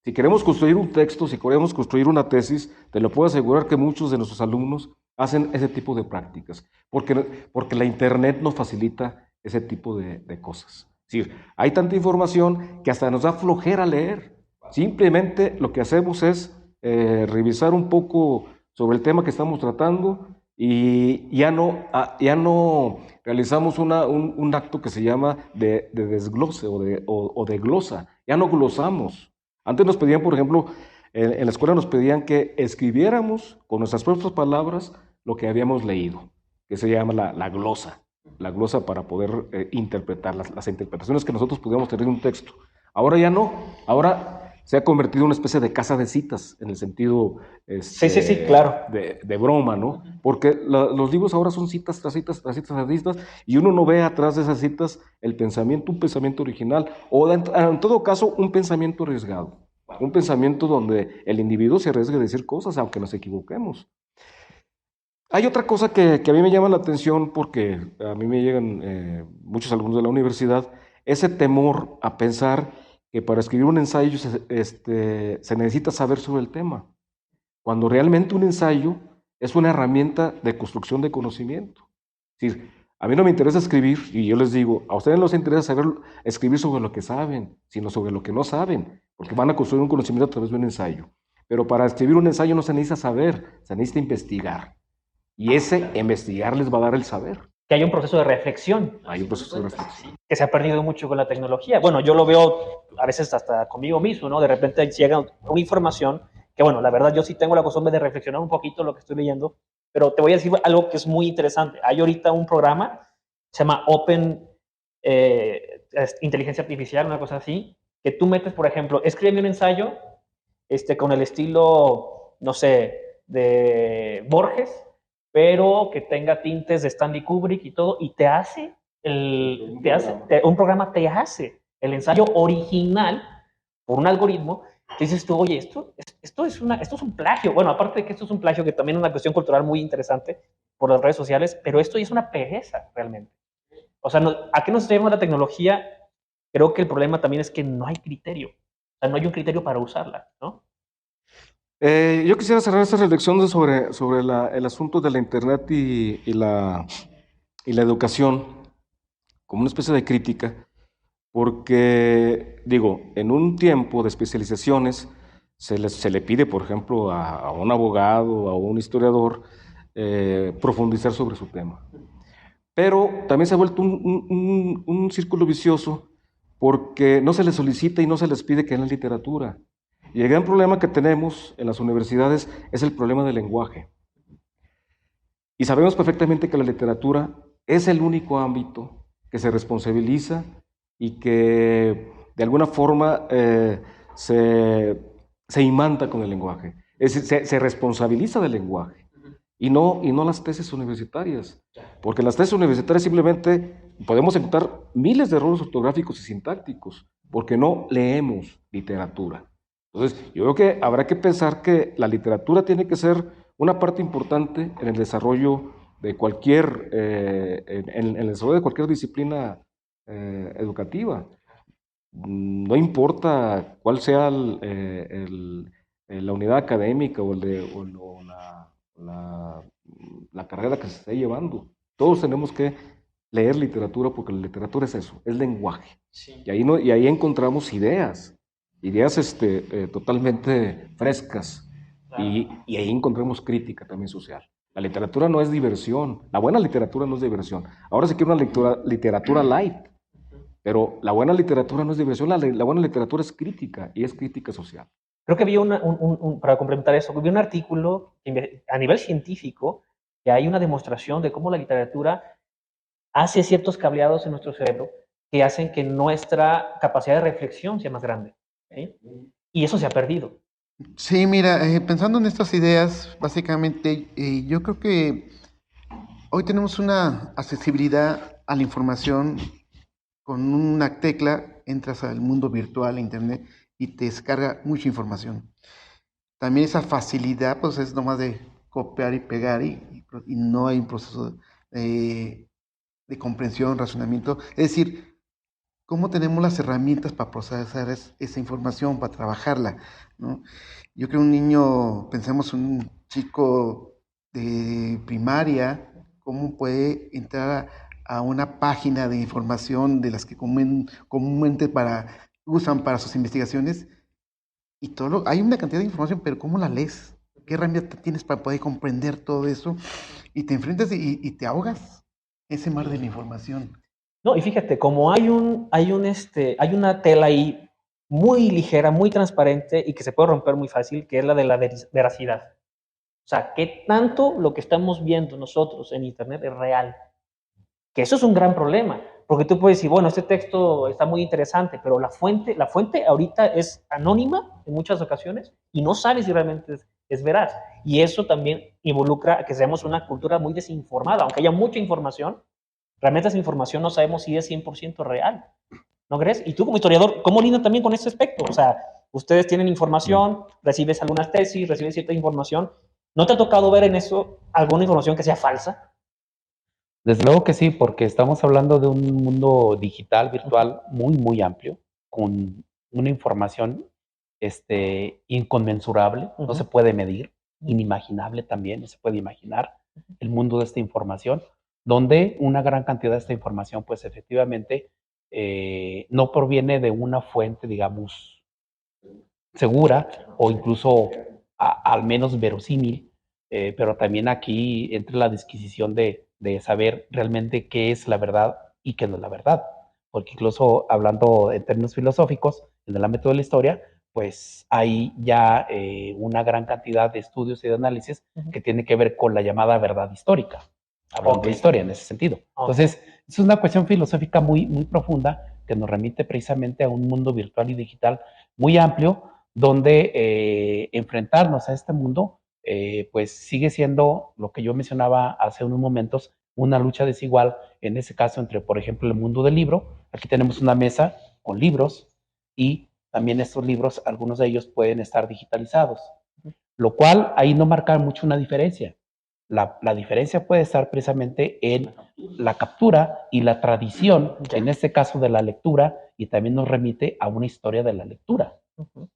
Si queremos construir un texto, si queremos construir una tesis, te lo puedo asegurar que muchos de nuestros alumnos hacen ese tipo de prácticas, porque la Internet nos facilita ese tipo de cosas. Es decir, hay tanta información que hasta nos da flojera leer. Simplemente lo que hacemos es revisar un poco sobre el tema que estamos tratando Y ya no realizamos un acto que se llama de desglose o de glosa. Ya no glosamos. Antes nos pedían, por ejemplo, en la escuela nos pedían que escribiéramos con nuestras propias palabras lo que habíamos leído, que se llama la glosa. La glosa para poder interpretar las interpretaciones que nosotros pudiéramos tener de un texto. Ahora ya no. Ahora se ha convertido en una especie de casa de citas, en el sentido Sí, claro. de broma, ¿no? Porque los libros ahora son citas tras citas, tras citas, tras citas, y uno no ve atrás de esas citas el pensamiento, un pensamiento original, o en todo caso, un pensamiento arriesgado, un pensamiento donde el individuo se arriesga a decir cosas, aunque nos equivoquemos. Hay otra cosa que a mí me llama la atención, porque a mí me llegan muchos alumnos de la universidad, ese temor a pensar que para escribir un ensayo se necesita saber sobre el tema, cuando realmente un ensayo es una herramienta de construcción de conocimiento. Es decir, a mí no me interesa escribir, y yo les digo, a ustedes no les interesa escribir sobre lo que saben, sino sobre lo que no saben, porque van a construir un conocimiento a través de un ensayo. Pero para escribir un ensayo no se necesita saber, se necesita investigar. Y ese investigar les va a dar el saber. Que hay un proceso de reflexión. Hay un proceso de reflexión. Que se ha perdido mucho con la tecnología. Bueno, yo lo veo a veces hasta conmigo mismo, ¿no? De repente llega una información que, bueno, la verdad yo sí tengo la costumbre de reflexionar un poquito lo que estoy leyendo, pero te voy a decir algo que es muy interesante. Hay ahorita un programa, se llama Open Inteligencia Artificial, una cosa así, que tú metes, por ejemplo, escríbeme un ensayo con el estilo, no sé, de Borges, pero que tenga tintes de Stanley Kubrick y todo, y te hace un programa te hace el ensayo original por un algoritmo. Que dices tú, oye, esto es un plagio. Bueno, aparte de que esto es un plagio, que también es una cuestión cultural muy interesante por las redes sociales, pero esto ya es una pereza realmente. O sea, ¿a qué nos está llevando la tecnología? Creo que el problema también es que no hay criterio. O sea, no hay un criterio para usarla, ¿no? Yo quisiera cerrar esta reflexión sobre el asunto de la Internet y la educación como una especie de crítica, porque, digo, en un tiempo de especializaciones se le pide, por ejemplo, a un abogado, a un historiador, profundizar sobre su tema. Pero también se ha vuelto un círculo vicioso porque no se les solicita y no se les pide que den literatura. Y el gran problema que tenemos en las universidades es el problema del lenguaje. Y sabemos perfectamente que la literatura es el único ámbito que se responsabiliza y que de alguna forma se imanta con el lenguaje. Es decir, se responsabiliza del lenguaje y no las tesis universitarias. Porque en las tesis universitarias simplemente podemos encontrar miles de errores ortográficos y sintácticos porque no leemos literatura. Entonces, yo creo que habrá que pensar que la literatura tiene que ser una parte importante en el desarrollo de cualquier, en el desarrollo de cualquier disciplina educativa. No importa cuál sea la unidad académica o la carrera que se esté llevando. Todos tenemos que leer literatura porque la literatura es eso, es lenguaje. Sí. Y ahí encontramos ideas totalmente frescas, claro. Y ahí encontramos crítica también social. La literatura no es diversión, la buena literatura no es diversión. Ahora se quiere una literatura light, pero la buena literatura no es diversión, la buena literatura es crítica, y es crítica social. Creo que vi para complementar eso, vi un artículo a nivel científico que hay una demostración de cómo la literatura hace ciertos cableados en nuestro cerebro que hacen que nuestra capacidad de reflexión sea más grande. ¿Sí? Y eso se ha perdido. Sí, mira, pensando en estas ideas, básicamente, yo creo que hoy tenemos una accesibilidad a la información. Con una tecla entras al mundo virtual, a internet, y te descarga mucha información. También esa facilidad, pues es nomás de copiar y pegar, y no hay un proceso de comprensión, razonamiento. Es decir, ¿cómo tenemos las herramientas para procesar esa información, para trabajarla, ¿no? Yo creo un niño, pensemos un chico de primaria, ¿cómo puede entrar a una página de información de las que comúnmente usan para sus investigaciones? Y hay una cantidad de información, pero ¿cómo la lees? ¿Qué herramienta tienes para poder comprender todo eso? y te enfrentas y te ahogas ese mar de la información. No, y fíjate, como hay una tela ahí muy ligera, muy transparente y que se puede romper muy fácil, que es la de la veracidad. O sea, ¿qué tanto lo que estamos viendo nosotros en Internet es real? Que eso es un gran problema, porque tú puedes decir, bueno, este texto está muy interesante, pero la fuente ahorita es anónima en muchas ocasiones y no sabes si realmente es veraz. Y eso también involucra a que seamos una cultura muy desinformada, aunque haya mucha información, realmente esa información no sabemos si es 100% real, ¿no crees? Y tú como historiador, ¿cómo lidias también con este aspecto? O sea, ustedes tienen información, recibes algunas tesis, recibes cierta información, ¿no te ha tocado ver en eso alguna información que sea falsa? Desde luego que sí, porque estamos hablando de un mundo digital, virtual, muy, muy amplio, con una información inconmensurable, no se puede medir, inimaginable también, no se puede imaginar el mundo de esta información, donde una gran cantidad de esta información, pues efectivamente, no proviene de una fuente, digamos, segura o incluso al menos verosímil, pero también aquí entra la disquisición de saber realmente qué es la verdad y qué no es la verdad. Porque incluso hablando en términos filosóficos, en el ámbito de la historia, pues hay ya una gran cantidad de estudios y de análisis que tiene que ver con la llamada verdad histórica, hablando de historia en ese sentido. Entonces, es una cuestión filosófica muy, muy profunda que nos remite precisamente a un mundo virtual y digital muy amplio, donde enfrentarnos a este mundo pues sigue siendo lo que yo mencionaba hace unos momentos, una lucha desigual, en ese caso entre, por ejemplo, el mundo del libro. Aquí tenemos una mesa con libros y también estos libros, algunos de ellos pueden estar digitalizados, lo cual ahí no marca mucho una diferencia. La diferencia puede estar precisamente en la captura y la tradición, en este caso de la lectura, y también nos remite a una historia de la lectura.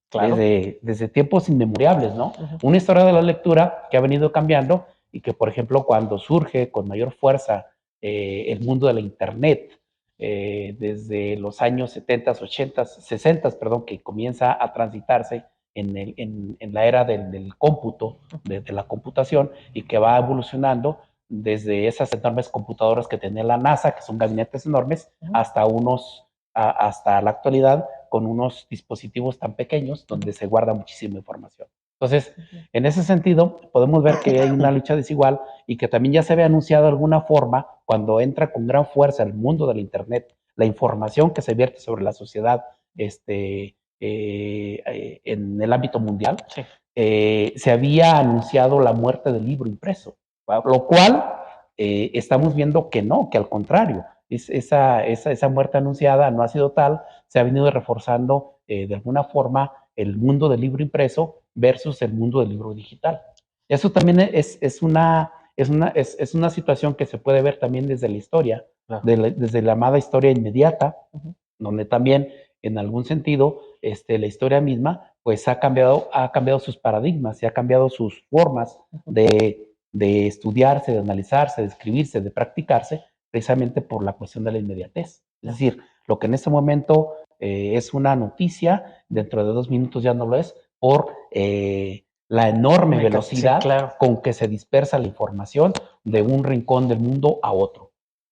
Claro. Desde tiempos inmemoriales, ¿no? Una historia de la lectura que ha venido cambiando y que, por ejemplo, cuando surge con mayor fuerza el mundo de la Internet, desde los años 70, 80, 60, perdón, que comienza a transitarse en la era del cómputo, de la computación, y que va evolucionando desde esas enormes computadoras que tenía la NASA, que son gabinetes enormes, hasta la actualidad, con unos dispositivos tan pequeños donde se guarda muchísima información. Entonces, en ese sentido, podemos ver que hay una lucha desigual y que también ya se había anunciado de alguna forma cuando entra con gran fuerza el mundo del Internet, la información que se vierte sobre la sociedad en el ámbito mundial, sí. Se había anunciado la muerte del libro impreso, lo cual estamos viendo que no, que al contrario, esa muerte anunciada no ha sido tal, se ha venido reforzando de alguna forma el mundo del libro impreso versus el mundo del libro digital. Eso también es una situación que se puede ver también desde la historia, claro. Desde la llamada historia inmediata, donde también en algún sentido la historia misma pues ha cambiado sus paradigmas y ha cambiado sus formas de estudiarse, de analizarse, de escribirse, de practicarse, precisamente por la cuestión de la inmediatez. Es decir, lo que en este momento es una noticia, dentro de 2 minutos ya no lo es, por la enorme velocidad, sí, claro, con que se dispersa la información de un rincón del mundo a otro.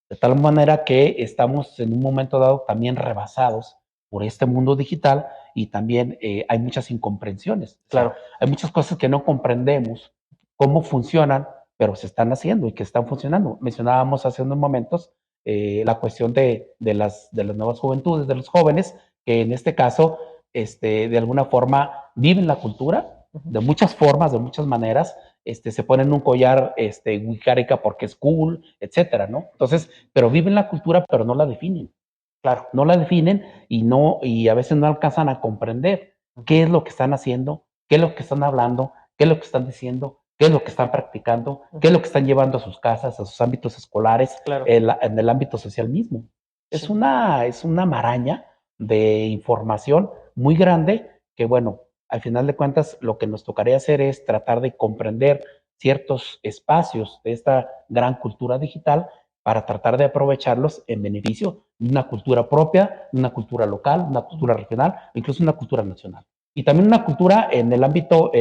De tal manera que estamos en un momento dado también rebasados por este mundo digital y también hay muchas incomprensiones. Claro. O sea, hay muchas cosas que no comprendemos cómo funcionan, pero se están haciendo y que están funcionando. Mencionábamos hace unos momentos la cuestión de las nuevas juventudes, de los jóvenes, que en este caso, de alguna forma, viven la cultura de muchas formas, de muchas maneras, se ponen un collar wicárica porque es cool, etcétera, ¿no? Entonces, pero viven la cultura, pero no la definen. Claro, no la definen y a veces no alcanzan a comprender qué es lo que están haciendo, qué es lo que están hablando, qué es lo que están diciendo, qué es lo que están practicando, qué es lo que están llevando a sus casas, a sus ámbitos escolares, claro, en el ámbito social mismo. Sí. Es una maraña de información muy grande que, bueno, al final de cuentas, lo que nos tocaría hacer es tratar de comprender ciertos espacios de esta gran cultura digital para tratar de aprovecharlos en beneficio de una cultura propia, una cultura local, una cultura regional, incluso una cultura nacional. Y también una cultura en el ámbito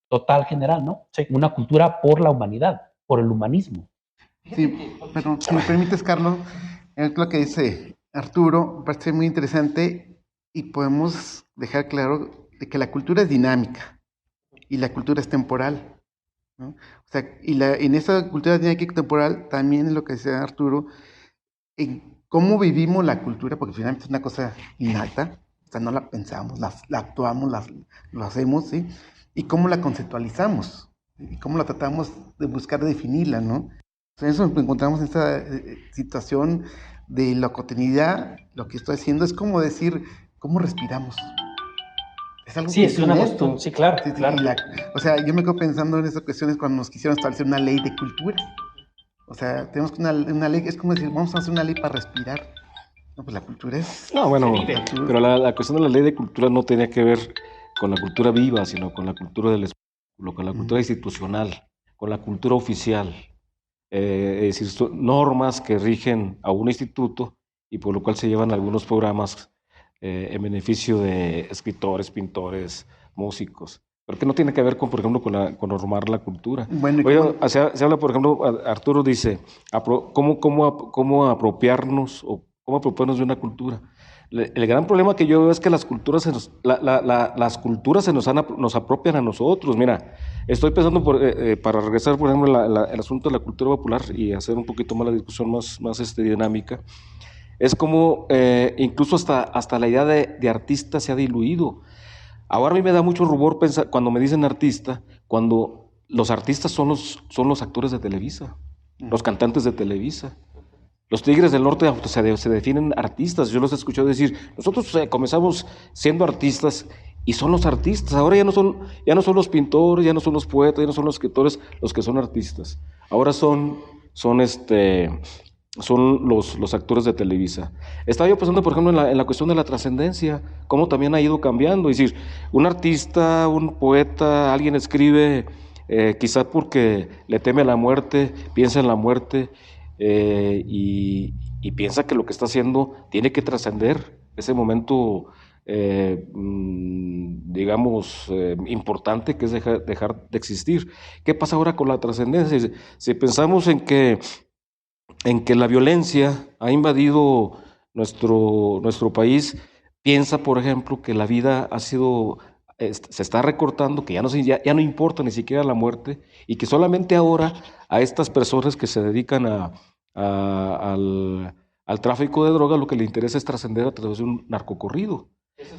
total general, ¿no? Sí. Una cultura por la humanidad, por el humanismo. Sí, pero si me permites, Carlos, es lo que dice Arturo, me parece muy interesante y podemos dejar claro de que la cultura es dinámica y la cultura es temporal, ¿no? O sea, en esa cultura dinámica y temporal también es lo que decía Arturo, en cómo vivimos la cultura, porque finalmente es una cosa innata, o sea, no la pensamos, la actuamos, lo hacemos, ¿sí? Y cómo la conceptualizamos, y cómo la tratamos de buscar definirla, ¿no? O sea, eso nos encontramos en esta situación de la cotidianidad. Lo que estoy haciendo es como decir, ¿cómo respiramos? Es algo Sí, que es es una honesto. cuestión, sí, claro, Sí, sí, claro. o sea, yo me quedo pensando en esas cuestiones cuando nos quisieron establecer una ley de cultura. O sea, tenemos que una ley, es como decir, vamos a hacer una ley para respirar. No, pues la cultura es... No, bueno, Se vive. pero la cuestión de la ley de cultura no tenía que ver con la cultura viva, sino con la cultura del espectáculo, con la cultura institucional, con la cultura oficial. Es decir, son normas que rigen a un instituto y por lo cual se llevan algunos programas en beneficio de escritores, pintores, músicos, pero que no tiene que ver con, por ejemplo, con normar la cultura. Bueno, Oye, se habla, por ejemplo, Arturo dice, cómo apropiarnos o cómo apropiarnos de una cultura. El gran problema que yo veo es que las culturas las culturas nos apropian a nosotros. Mira, estoy pensando para regresar, por ejemplo, el asunto de la cultura popular y hacer un poquito más la discusión más dinámica. Es como incluso hasta la idea de artista se ha diluido. Ahora a mí me da mucho rubor pensar, cuando me dicen artista, cuando los artistas son los actores de Televisa, los cantantes de Televisa. Los Tigres del Norte se definen artistas. Yo los he escuchado decir, nosotros comenzamos siendo artistas y son los artistas. Ahora ya no son los pintores, ya no son los poetas, ya no son los escritores los que son artistas. Ahora son los actores de Televisa. Estaba yo pensando, por ejemplo, en la cuestión de la trascendencia, cómo también ha ido cambiando. Es decir, un artista, un poeta, alguien escribe, quizás porque le teme a la muerte, piensa en la muerte, y piensa que lo que está haciendo tiene que trascender ese momento, digamos, importante, que es dejar de existir. ¿Qué pasa ahora con la trascendencia? Si pensamos en que la violencia ha invadido nuestro país, piensa, por ejemplo, que la vida se está recortando, que ya no importa ni siquiera la muerte, y que solamente ahora a estas personas que se dedican al tráfico de drogas lo que le interesa es trascender a través de un narcocorrido.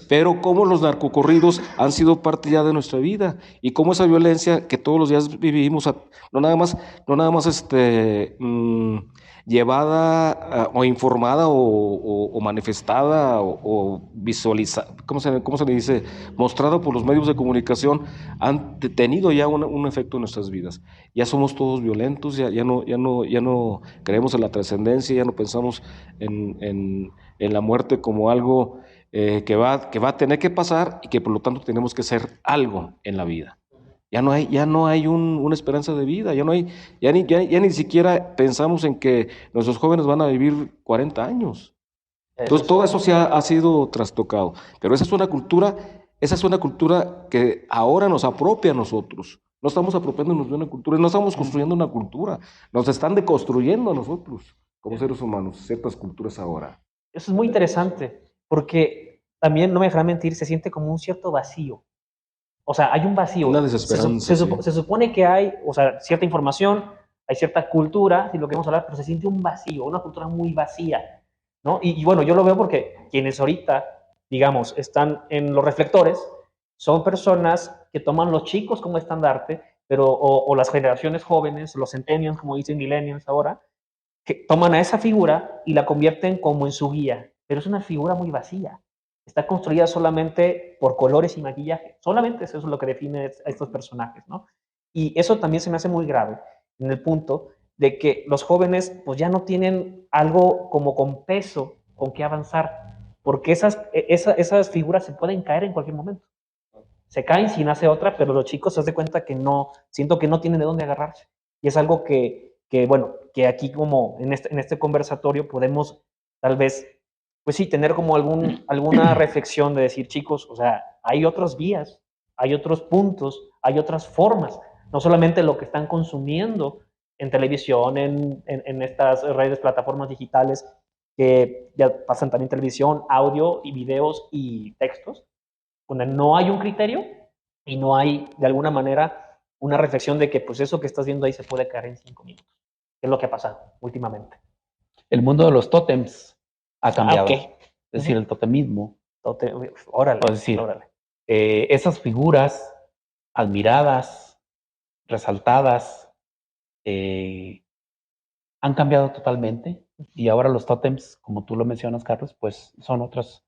Pero cómo los narcocorridos han sido parte ya de nuestra vida y cómo esa violencia que todos los días vivimos, no nada más llevada o informada o manifestada o visualizada, ¿cómo se le dice? Mostrada por los medios de comunicación, han tenido ya un efecto en nuestras vidas. Ya somos todos violentos, ya no creemos en la trascendencia, ya no pensamos en la muerte como algo que va a tener que pasar y que por lo tanto tenemos que hacer algo en la vida. Ya no hay una esperanza de vida, ya ni siquiera pensamos en que nuestros jóvenes van a vivir 40 años. Entonces todo eso se ha sido trastocado. Pero esa es una cultura que ahora nos apropia a nosotros. No estamos apropiándonos de una cultura, no estamos construyendo una cultura, nos están deconstruyendo a nosotros como seres humanos, ciertas culturas ahora. Eso es muy interesante, porque también, no me dejará mentir, se siente como un cierto vacío. O sea, hay un vacío. Una desesperanza. Se supone que hay, o sea, cierta información, hay cierta cultura, si lo queremos hablar, pero se siente un vacío, una cultura muy vacía, ¿no? Y bueno, yo lo veo porque quienes ahorita, digamos, están en los reflectores, son personas que toman los chicos como estandarte, pero, o las generaciones jóvenes, los centennials, como dicen millennials ahora, que toman a esa figura y la convierten como en su guía, pero es una figura muy vacía. Está construida solamente por colores y maquillaje. Solamente eso es lo que define a estos personajes, ¿no? Y eso también se me hace muy grave en el punto de que los jóvenes pues ya no tienen algo como con peso con que avanzar, porque esas figuras se pueden caer en cualquier momento. Se caen si nace otra, pero los chicos se hacen cuenta que no, siento que no tienen de dónde agarrarse. Y es algo bueno, que aquí como en este conversatorio podemos tal vez, pues sí, tener como alguna reflexión de decir, chicos, o sea, hay otras vías, hay otros puntos, hay otras formas, no solamente lo que están consumiendo en televisión, en estas redes, plataformas digitales que ya pasan también televisión, audio y videos y textos, donde no hay un criterio y no hay de alguna manera una reflexión de que pues eso que estás viendo ahí se puede caer en 5 minutos. ¿Qué es lo que ha pasado últimamente? El mundo de los tótems ha cambiado. ok. Es decir, el totemismo. Órale, Es decir, órale. Esas figuras admiradas, resaltadas, han cambiado totalmente y ahora los tótems, como tú lo mencionas, Carlos, pues son otras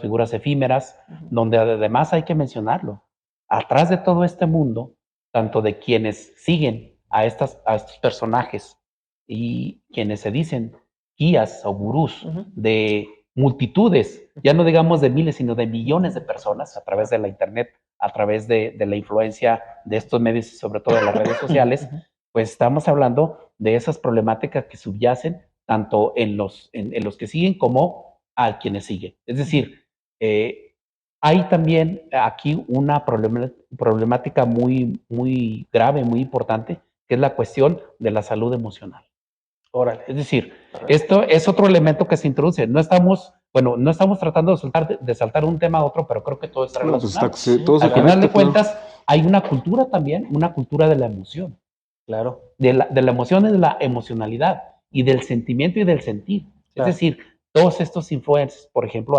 figuras efímeras, donde además hay que mencionarlo. Atrás de todo este mundo, tanto de quienes siguen a estos personajes y quienes se dicen guías o gurús de multitudes, ya no digamos de miles, sino de millones de personas a través de la internet, a través de la influencia de estos medios y sobre todo de las redes sociales, pues estamos hablando de esas problemáticas que subyacen tanto en los que siguen como a quienes siguen. Es decir, hay también aquí una problemática muy, muy grave, muy importante, que es la cuestión de la salud emocional. Órale. Es decir, esto es otro elemento que se introduce. No estamos tratando de saltar un tema a otro, pero creo que todo está relacionado. Todo Al final de cuentas, hay una cultura también, una cultura de la emoción. Claro. De la emoción y de la emocionalidad, y del sentimiento y del sentir. Claro. Es decir, todos estos influencers, por ejemplo,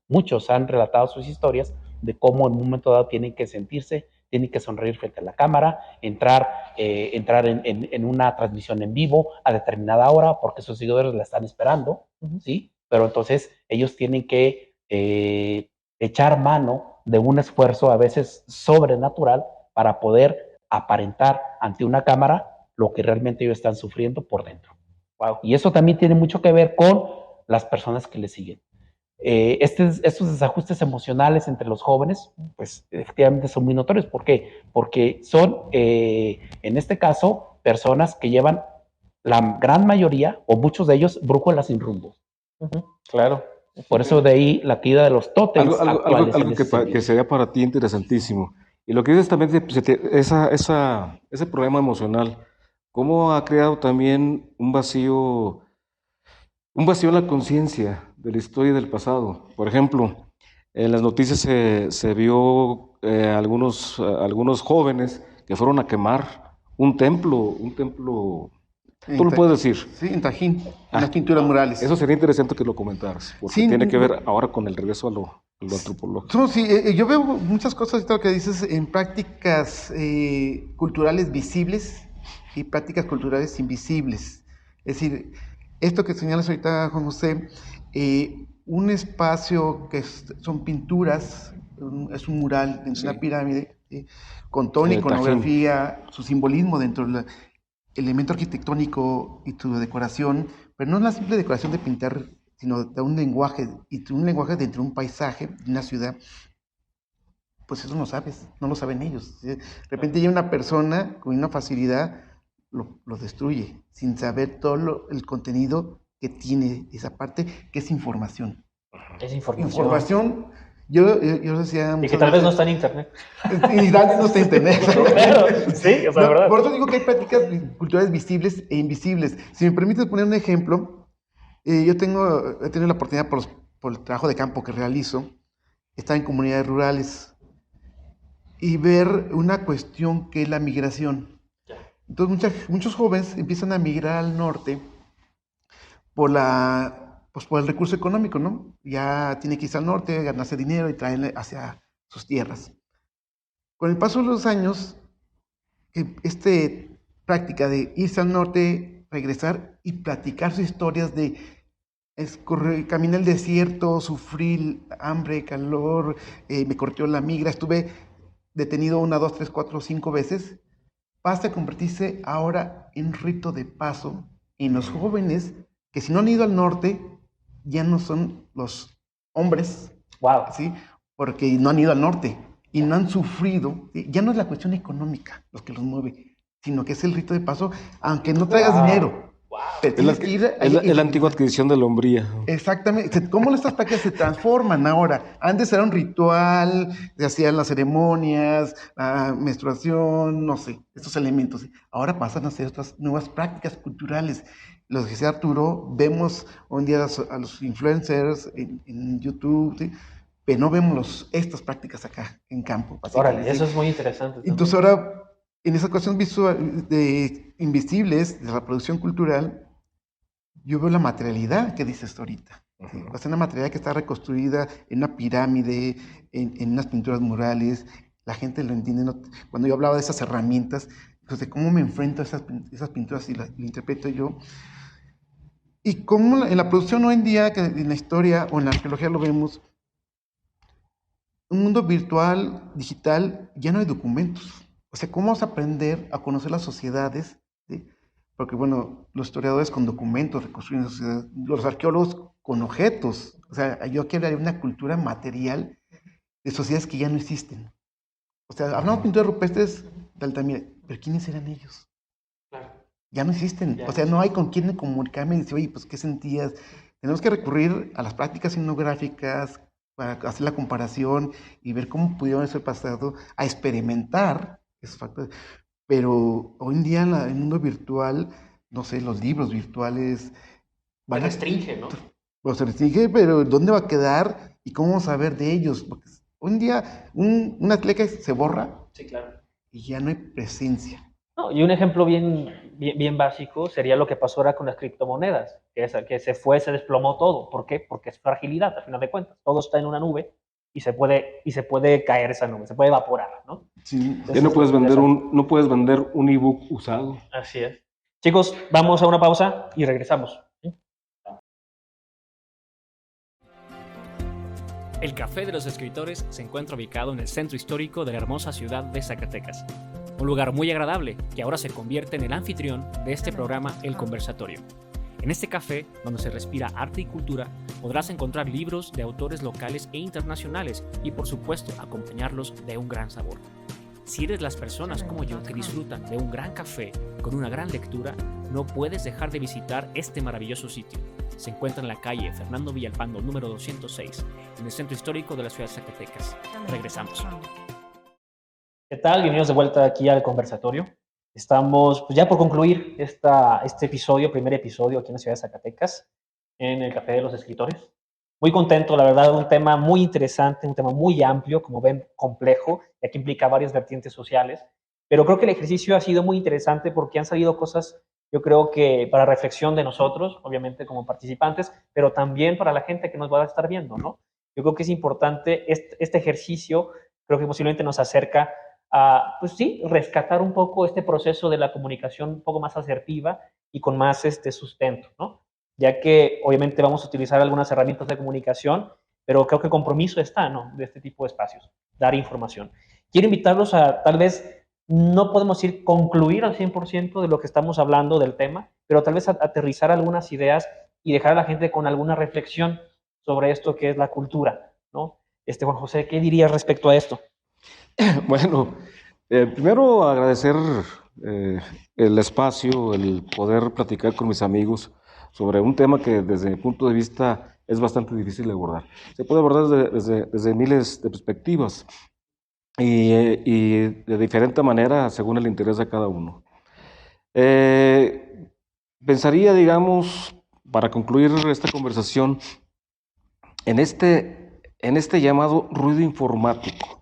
muchos han relatado sus historias de cómo en un momento dado tienen que sentirse, tienen que sonreír frente a la cámara, entrar en una transmisión en vivo a determinada hora porque sus seguidores la están esperando, ¿sí? Pero entonces ellos tienen que echar mano de un esfuerzo a veces sobrenatural para poder aparentar ante una cámara lo que realmente ellos están sufriendo por dentro. Wow. Y eso también tiene mucho que ver con las personas que le siguen. Estos desajustes emocionales entre los jóvenes, pues efectivamente son muy notorios. ¿Por qué? Porque son, en este caso, personas que llevan la gran mayoría, o muchos de ellos, brújulas sin rumbo. Claro. Por eso de ahí la caída de los tótems. Algo que sería para ti interesantísimo. Y lo que dices también, ese problema emocional, ¿cómo ha creado también un vacío en la conciencia de la historia y del pasado? Por ejemplo, en las noticias se vio algunos jóvenes que fueron a quemar un templo, tú lo puedes decir. Sí, en Tajín, unas pinturas murales. Eso sería interesante que lo comentaras, porque sí, tiene que ver ahora con el regreso a lo antropológico. No, sí, yo veo muchas cosas, lo que dices, en prácticas culturales visibles y prácticas culturales invisibles. Es decir, esto que señalas ahorita, Juan José, un espacio que son pinturas, es un mural dentro de una pirámide, con toda una iconografía, su simbolismo dentro del elemento arquitectónico y tu decoración, pero no es la simple decoración de pintar, sino de un lenguaje, y un lenguaje dentro de un paisaje, de una ciudad. Pues eso no lo saben ellos. De repente ya una persona con una facilidad lo destruye, sin saber todo el contenido que tiene esa parte, que es información. Es información. Información, yo decía... Y que tal vez no está en internet. Y tal vez no está en internet. Claro, sí, o sea, no, verdad. por eso digo que hay prácticas culturales visibles e invisibles. Si me permites poner un ejemplo, yo he tenido la oportunidad por el trabajo de campo que realizo, estar en comunidades rurales y ver una cuestión que es la migración. Entonces muchos jóvenes empiezan a migrar al norte por el recurso económico, ¿no? Ya tiene que irse al norte, ganarse dinero y traerle hacia sus tierras. Con el paso de los años, esta práctica de irse al norte, regresar y platicar sus historias de caminar el desierto, sufrir hambre, calor, me corrió la migra, estuve detenido 1, 2, 3, 4, 5 veces, pasa a convertirse ahora en rito de paso en los jóvenes que si no han ido al norte, ya no son los hombres, ¿sí? Porque no han ido al norte y no han sufrido. Ya no es la cuestión económica lo que los mueve, sino que es el rito de paso, aunque no traigas dinero. Pero tienes que ir es la antigua adquisición de la hombría. Exactamente. ¿Cómo estas prácticas se transforman ahora? Antes era un ritual, se hacían las ceremonias, la menstruación, no sé, estos elementos. ¿Sí? Ahora pasan a ser otras nuevas prácticas culturales. Los que decía Arturo, vemos hoy en día a los influencers en YouTube, ¿sí? Pero no vemos estas prácticas acá en campo. Órale, ¿sí? eso es muy interesante. Entonces ahora, en esa cuestión visual de invisibles de la producción cultural, yo veo la materialidad que dices ahorita. ¿Sí? O sea, una materialidad que está reconstruida en una pirámide, en unas pinturas murales. La gente lo entiende. ¿No? Cuando yo hablaba de esas herramientas, pues de cómo me enfrento a esas pinturas y lo interpreto yo. Y cómo en la producción hoy en día, que en la historia o en la arqueología lo vemos, un mundo virtual, digital, ya no hay documentos. O sea, ¿cómo vamos a aprender a conocer las sociedades? ¿Sí? Porque, bueno, los historiadores con documentos reconstruyen sociedades, los arqueólogos con objetos. O sea, yo quiero una cultura material de sociedades que ya no existen. O sea, hablamos de pinturas rupestres de Altamira, pero ¿quiénes eran ellos? Claro. Ya no existen. Ya. O sea, no hay con quién comunicarme y decir, oye, pues, ¿qué sentías? Tenemos que recurrir a las prácticas etnográficas para hacer la comparación y ver cómo pudieron ser pasado, a experimentar esos factores. Pero hoy en día en el mundo virtual, no sé, los libros virtuales Se restringe, ¿no? Pues se restringe, pero ¿dónde va a quedar y cómo vamos a saber de ellos? Porque hoy en día una atleta se borra Sí, claro. y ya no hay presencia. No, y un ejemplo bien básico sería lo que pasó ahora con las criptomonedas, que se desplomó todo. ¿Por qué? Porque es fragilidad, al final de cuentas. Todo está en una nube y se puede caer esa nube, se puede evaporar, ¿no? Sí. Ya no puedes vender un ebook usado. Así es. Chicos, vamos a una pausa y regresamos. ¿Sí? El Café de los Escritores se encuentra ubicado en el centro histórico de la hermosa ciudad de Zacatecas. Un lugar muy agradable que ahora se convierte en el anfitrión de este programa El Conversatorio. En este café, donde se respira arte y cultura, podrás encontrar libros de autores locales e internacionales y, por supuesto, acompañarlos de un gran sabor. Si eres las personas como yo que disfrutan de un gran café con una gran lectura, no puedes dejar de visitar este maravilloso sitio. Se encuentra en la calle Fernando Villalpando, número 206, en el centro histórico de la ciudad de Zacatecas. Regresamos. ¿Qué tal? Bienvenidos de vuelta aquí al conversatorio. Estamos pues, ya por concluir este episodio, primer episodio aquí en la ciudad de Zacatecas, en el Café de los Escritores. Muy contento, la verdad, un tema muy interesante, un tema muy amplio, como ven, complejo, ya que implica varias vertientes sociales. Pero creo que el ejercicio ha sido muy interesante porque han salido cosas, yo creo que para reflexión de nosotros, obviamente como participantes, pero también para la gente que nos va a estar viendo, ¿no? Yo creo que es importante este ejercicio, creo que posiblemente nos acerca a, pues sí, rescatar un poco este proceso de la comunicación un poco más asertiva y con más sustento, ¿no? Ya que obviamente vamos a utilizar algunas herramientas de comunicación, pero creo que el compromiso está, ¿no? De este tipo de espacios, dar información. Quiero invitarlos a, tal vez, no podemos ir concluir al 100% de lo que estamos hablando del tema, pero tal vez aterrizar algunas ideas y dejar a la gente con alguna reflexión sobre esto que es la cultura, ¿no? Juan José, ¿qué dirías respecto a esto? Bueno, primero agradecer el espacio, el poder platicar con mis amigos sobre un tema que desde mi punto de vista es bastante difícil de abordar. Se puede abordar desde miles de perspectivas y de diferente manera según el interés de cada uno. Pensaría, digamos, para concluir esta conversación, en este llamado ruido informático.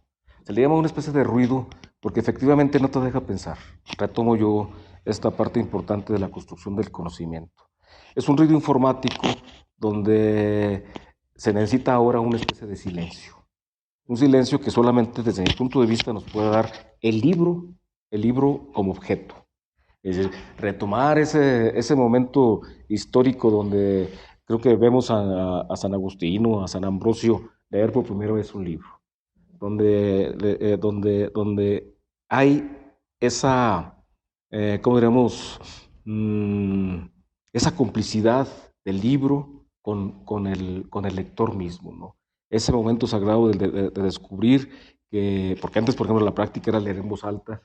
Se le llama una especie de ruido porque efectivamente no te deja pensar. Retomo yo esta parte importante de la construcción del conocimiento. Es un ruido informático donde se necesita ahora una especie de silencio. Un silencio que solamente desde mi punto de vista nos puede dar el libro como objeto. Es decir, retomar ese momento histórico donde creo que vemos a San Agustín, a San Ambrosio leer por primera vez un libro. Donde hay esa, ¿cómo diríamos? Esa complicidad del libro con el lector mismo, ¿no? Ese momento sagrado de descubrir que, porque antes, por ejemplo, la práctica era leer en voz alta,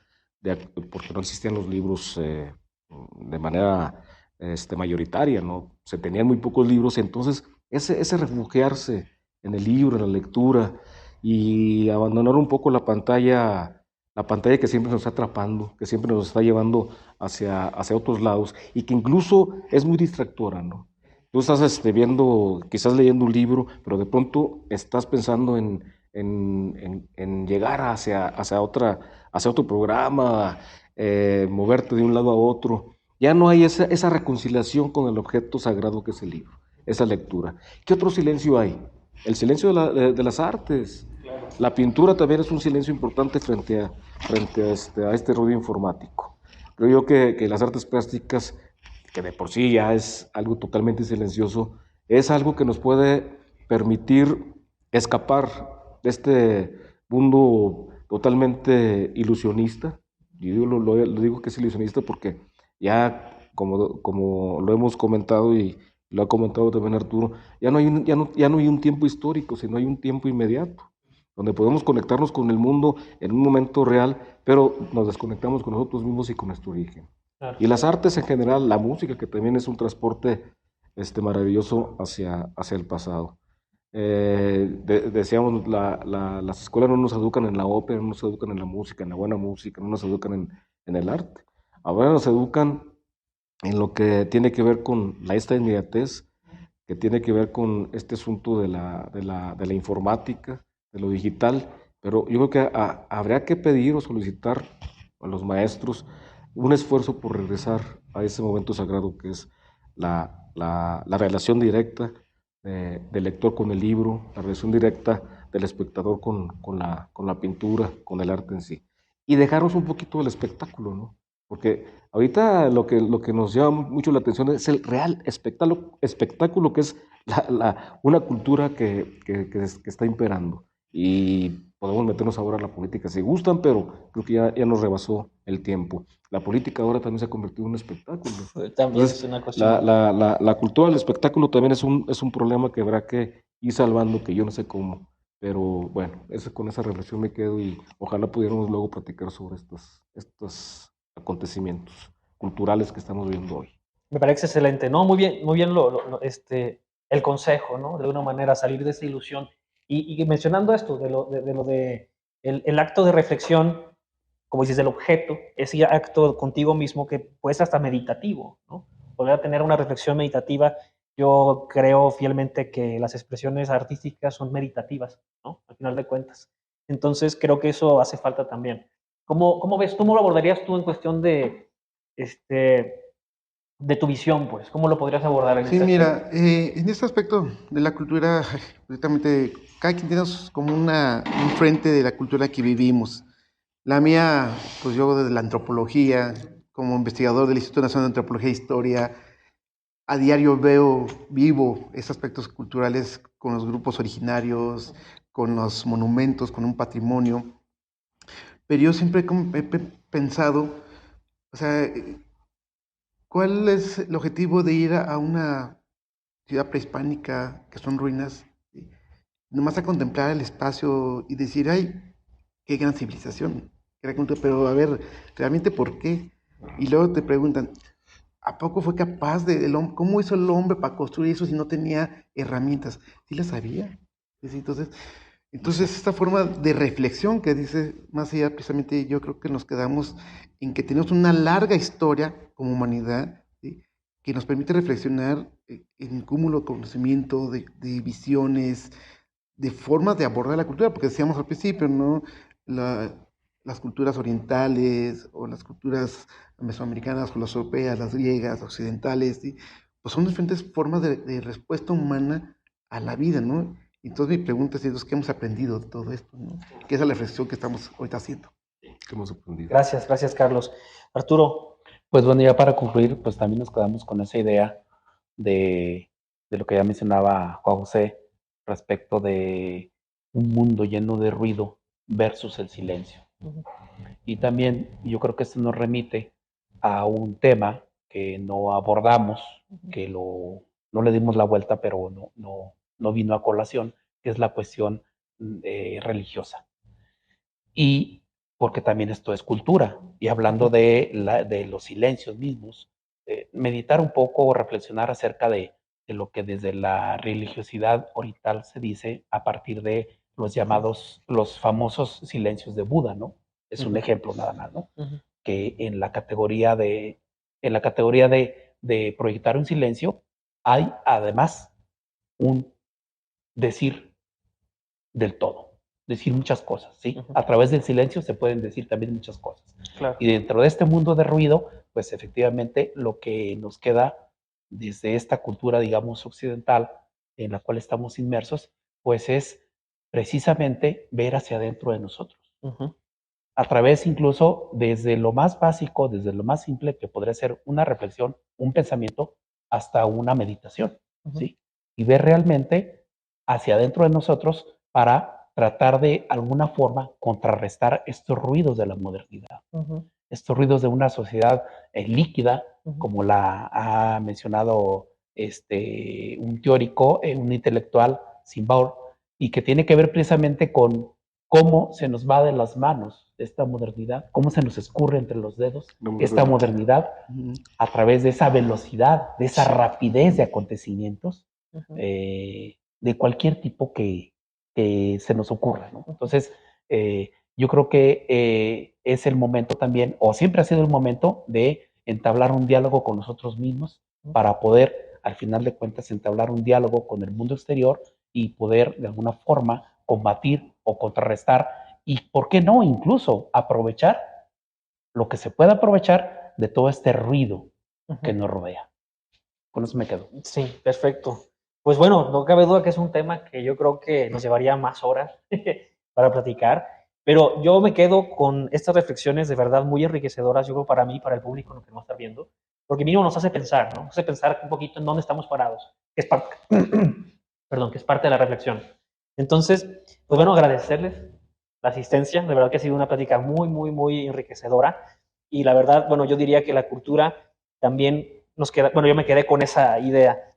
porque no existían los libros de manera mayoritaria, ¿no? Se tenían muy pocos libros, entonces ese refugiarse en el libro, en la lectura, y abandonar un poco la pantalla que siempre nos está atrapando, que siempre nos está llevando hacia otros lados, y que incluso es muy distractora, ¿no? Tú estás viendo, quizás leyendo un libro, pero de pronto estás pensando en llegar hacia otro programa, moverte de un lado a otro. Ya no hay esa reconciliación con el objeto sagrado que es el libro, esa lectura. ¿Qué otro silencio hay? El silencio de las artes. La pintura también es un silencio importante frente a este ruido informático. Creo yo que las artes plásticas, que de por sí ya es algo totalmente silencioso, es algo que nos puede permitir escapar de este mundo totalmente ilusionista. Yo lo digo que es ilusionista porque ya, como lo hemos comentado y lo ha comentado también Arturo, ya no hay un tiempo histórico, sino hay un tiempo inmediato, donde podemos conectarnos con el mundo en un momento real, pero nos desconectamos con nosotros mismos y con nuestro origen. Claro. Y las artes en general, la música, que también es un transporte maravilloso hacia el pasado. Decíamos, las escuelas no nos educan en la ópera, no nos educan en la música, en la buena música, no nos educan en el arte. Ahora nos educan en lo que tiene que ver con esta inmediatez, que tiene que ver con este asunto de la informática, de lo digital, pero yo creo que habría que pedir o solicitar a los maestros un esfuerzo por regresar a ese momento sagrado que es la relación directa del lector con el libro, la relación directa del espectador con la pintura, con el arte en sí. Y dejarnos un poquito del espectáculo, ¿no? Porque ahorita lo que nos llama mucho la atención es el real espectáculo que es una cultura que está imperando. Y podemos meternos ahora a la política si gustan, pero creo que ya nos rebasó el tiempo. La política ahora también se ha convertido en un espectáculo. También Entonces, es una cuestión. la cultura del espectáculo también es un problema que habrá que ir salvando, que yo no sé cómo. Pero bueno, con esa reflexión me quedo y ojalá pudiéramos luego platicar sobre estos acontecimientos culturales que estamos viendo hoy. Me parece excelente, ¿no? Muy bien el consejo, ¿no? De alguna manera salir de esa ilusión. Y mencionando esto, el acto de reflexión, como dices, del objeto, ese acto contigo mismo que puede ser hasta meditativo, ¿no? Poder tener una reflexión meditativa. Yo creo fielmente que las expresiones artísticas son meditativas, ¿no? Al final de cuentas. Entonces, creo que eso hace falta también. ¿Cómo ves, cómo lo abordarías tú en cuestión este, de tu visión, pues? ¿Cómo lo podrías abordar en Sí, este aspecto? mira, en este aspecto de la cultura, precisamente, cada quien tiene como un frente de la cultura que vivimos. La mía, pues yo desde la antropología, como investigador del Instituto Nacional de Antropología e Historia, a diario vivo esos aspectos culturales con los grupos originarios, con los monumentos, con un patrimonio. Pero yo siempre he pensado, o sea, ¿cuál es el objetivo de ir a una ciudad prehispánica que son ruinas? ¿Sí? Nomás a contemplar el espacio y decir, ay, qué gran civilización, qué gran cultura, pero a ver, ¿realmente por qué? Y luego te preguntan, ¿a poco fue capaz el hombre? ¿Cómo hizo el hombre para construir eso si no tenía herramientas? ¿Sí las sabía? ¿Sí? Entonces, esta forma de reflexión que dice más allá, precisamente yo creo que nos quedamos en que tenemos una larga historia como humanidad, ¿sí? Que nos permite reflexionar en cúmulo de conocimiento, de visiones, de formas de abordar la cultura, porque decíamos al principio, ¿no? Las culturas orientales o las culturas mesoamericanas o las europeas, las griegas, occidentales, ¿sí? Pues son diferentes formas de respuesta humana a la vida, ¿no? Entonces mi pregunta es, entonces, ¿qué hemos aprendido de todo esto, ¿no? ¿Qué es la reflexión que estamos ahorita haciendo? ¿Qué hemos aprendido? Gracias, Carlos. Arturo. Pues bueno, ya para concluir, pues también nos quedamos con esa idea de lo que ya mencionaba Juan José respecto de un mundo lleno de ruido versus el silencio. Y también yo creo que esto nos remite a un tema que no abordamos, que no le dimos la vuelta, pero no vino a colación, que es la cuestión religiosa. Y porque también esto es cultura. Y hablando de los silencios mismos, meditar un poco o reflexionar acerca de lo que desde la religiosidad oriental se dice a partir de los famosos silencios de Buda, ¿no? Es un ejemplo nada más, ¿no? Que en la categoría de proyectar un silencio hay además un decir del todo, decir muchas cosas, ¿sí? A través del silencio se pueden decir también muchas cosas. Claro. Y dentro de este mundo de ruido, pues efectivamente lo que nos queda desde esta cultura, digamos, occidental en la cual estamos inmersos, pues es precisamente ver hacia adentro de nosotros. A través incluso desde lo más básico, desde lo más simple, que podría ser una reflexión, un pensamiento, hasta una meditación, ¿sí? Y ver realmente hacia adentro de nosotros para tratar de alguna forma contrarrestar estos ruidos de la modernidad, estos ruidos de una sociedad líquida, como la ha mencionado un teórico, un intelectual, Simbaur, y que tiene que ver precisamente con cómo se nos va de las manos esta modernidad, cómo se nos escurre entre los dedos esta modernidad a través de esa velocidad, de esa rapidez de acontecimientos, de cualquier tipo que se nos ocurra, ¿no? Entonces, yo creo que es el momento también, o siempre ha sido el momento de entablar un diálogo con nosotros mismos para poder, al final de cuentas, entablar un diálogo con el mundo exterior y poder, de alguna forma, combatir o contrarrestar y, ¿por qué no?, incluso aprovechar lo que se pueda aprovechar de todo este ruido que nos rodea. Con eso me quedo. Sí, perfecto. Pues bueno, no cabe duda que es un tema que yo creo que nos llevaría más horas para platicar, pero yo me quedo con estas reflexiones de verdad muy enriquecedoras, yo creo para mí, para el público que nos va a estar viendo, porque mínimo nos hace pensar, ¿no? Nos hace pensar un poquito en dónde estamos parados, que es parte, perdón, que es parte de la reflexión. Entonces, pues bueno, agradecerles la asistencia, de verdad que ha sido una plática muy, muy, muy enriquecedora, y la verdad, bueno, yo diría que la cultura también nos queda, bueno, yo me quedé con esa idea,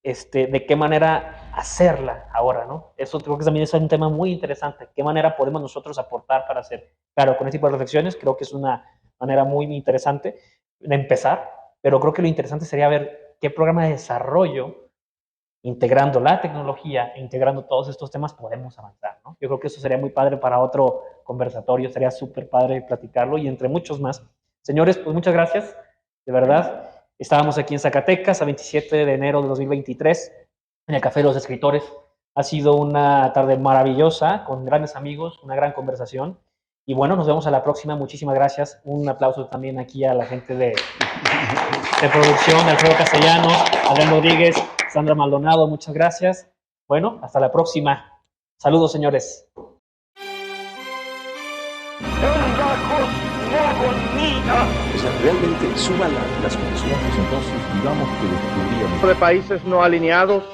de qué manera hacerla ahora, ¿no? Eso creo que también es un tema muy interesante, qué manera podemos nosotros aportar para hacer. Claro, con este tipo de reflexiones creo que es una manera muy, muy interesante de empezar, pero creo que lo interesante sería ver qué programa de desarrollo, integrando la tecnología, integrando todos estos temas, podemos avanzar, ¿no? Yo creo que eso sería muy padre para otro conversatorio, sería súper padre platicarlo y entre muchos más. Señores, pues muchas gracias, de verdad. Estábamos aquí en Zacatecas, a 27 de enero de 2023, en el Café de los Escritores. Ha sido una tarde maravillosa, con grandes amigos, una gran conversación. Y bueno, nos vemos a la próxima. Muchísimas gracias. Un aplauso también aquí a la gente de producción, Alfredo Castellanos, Adrián Rodríguez, Sandra Maldonado. Muchas gracias. Bueno, hasta la próxima. Saludos, señores. O sea, realmente suman las condiciones, entonces digamos que descubríamos de países no alineados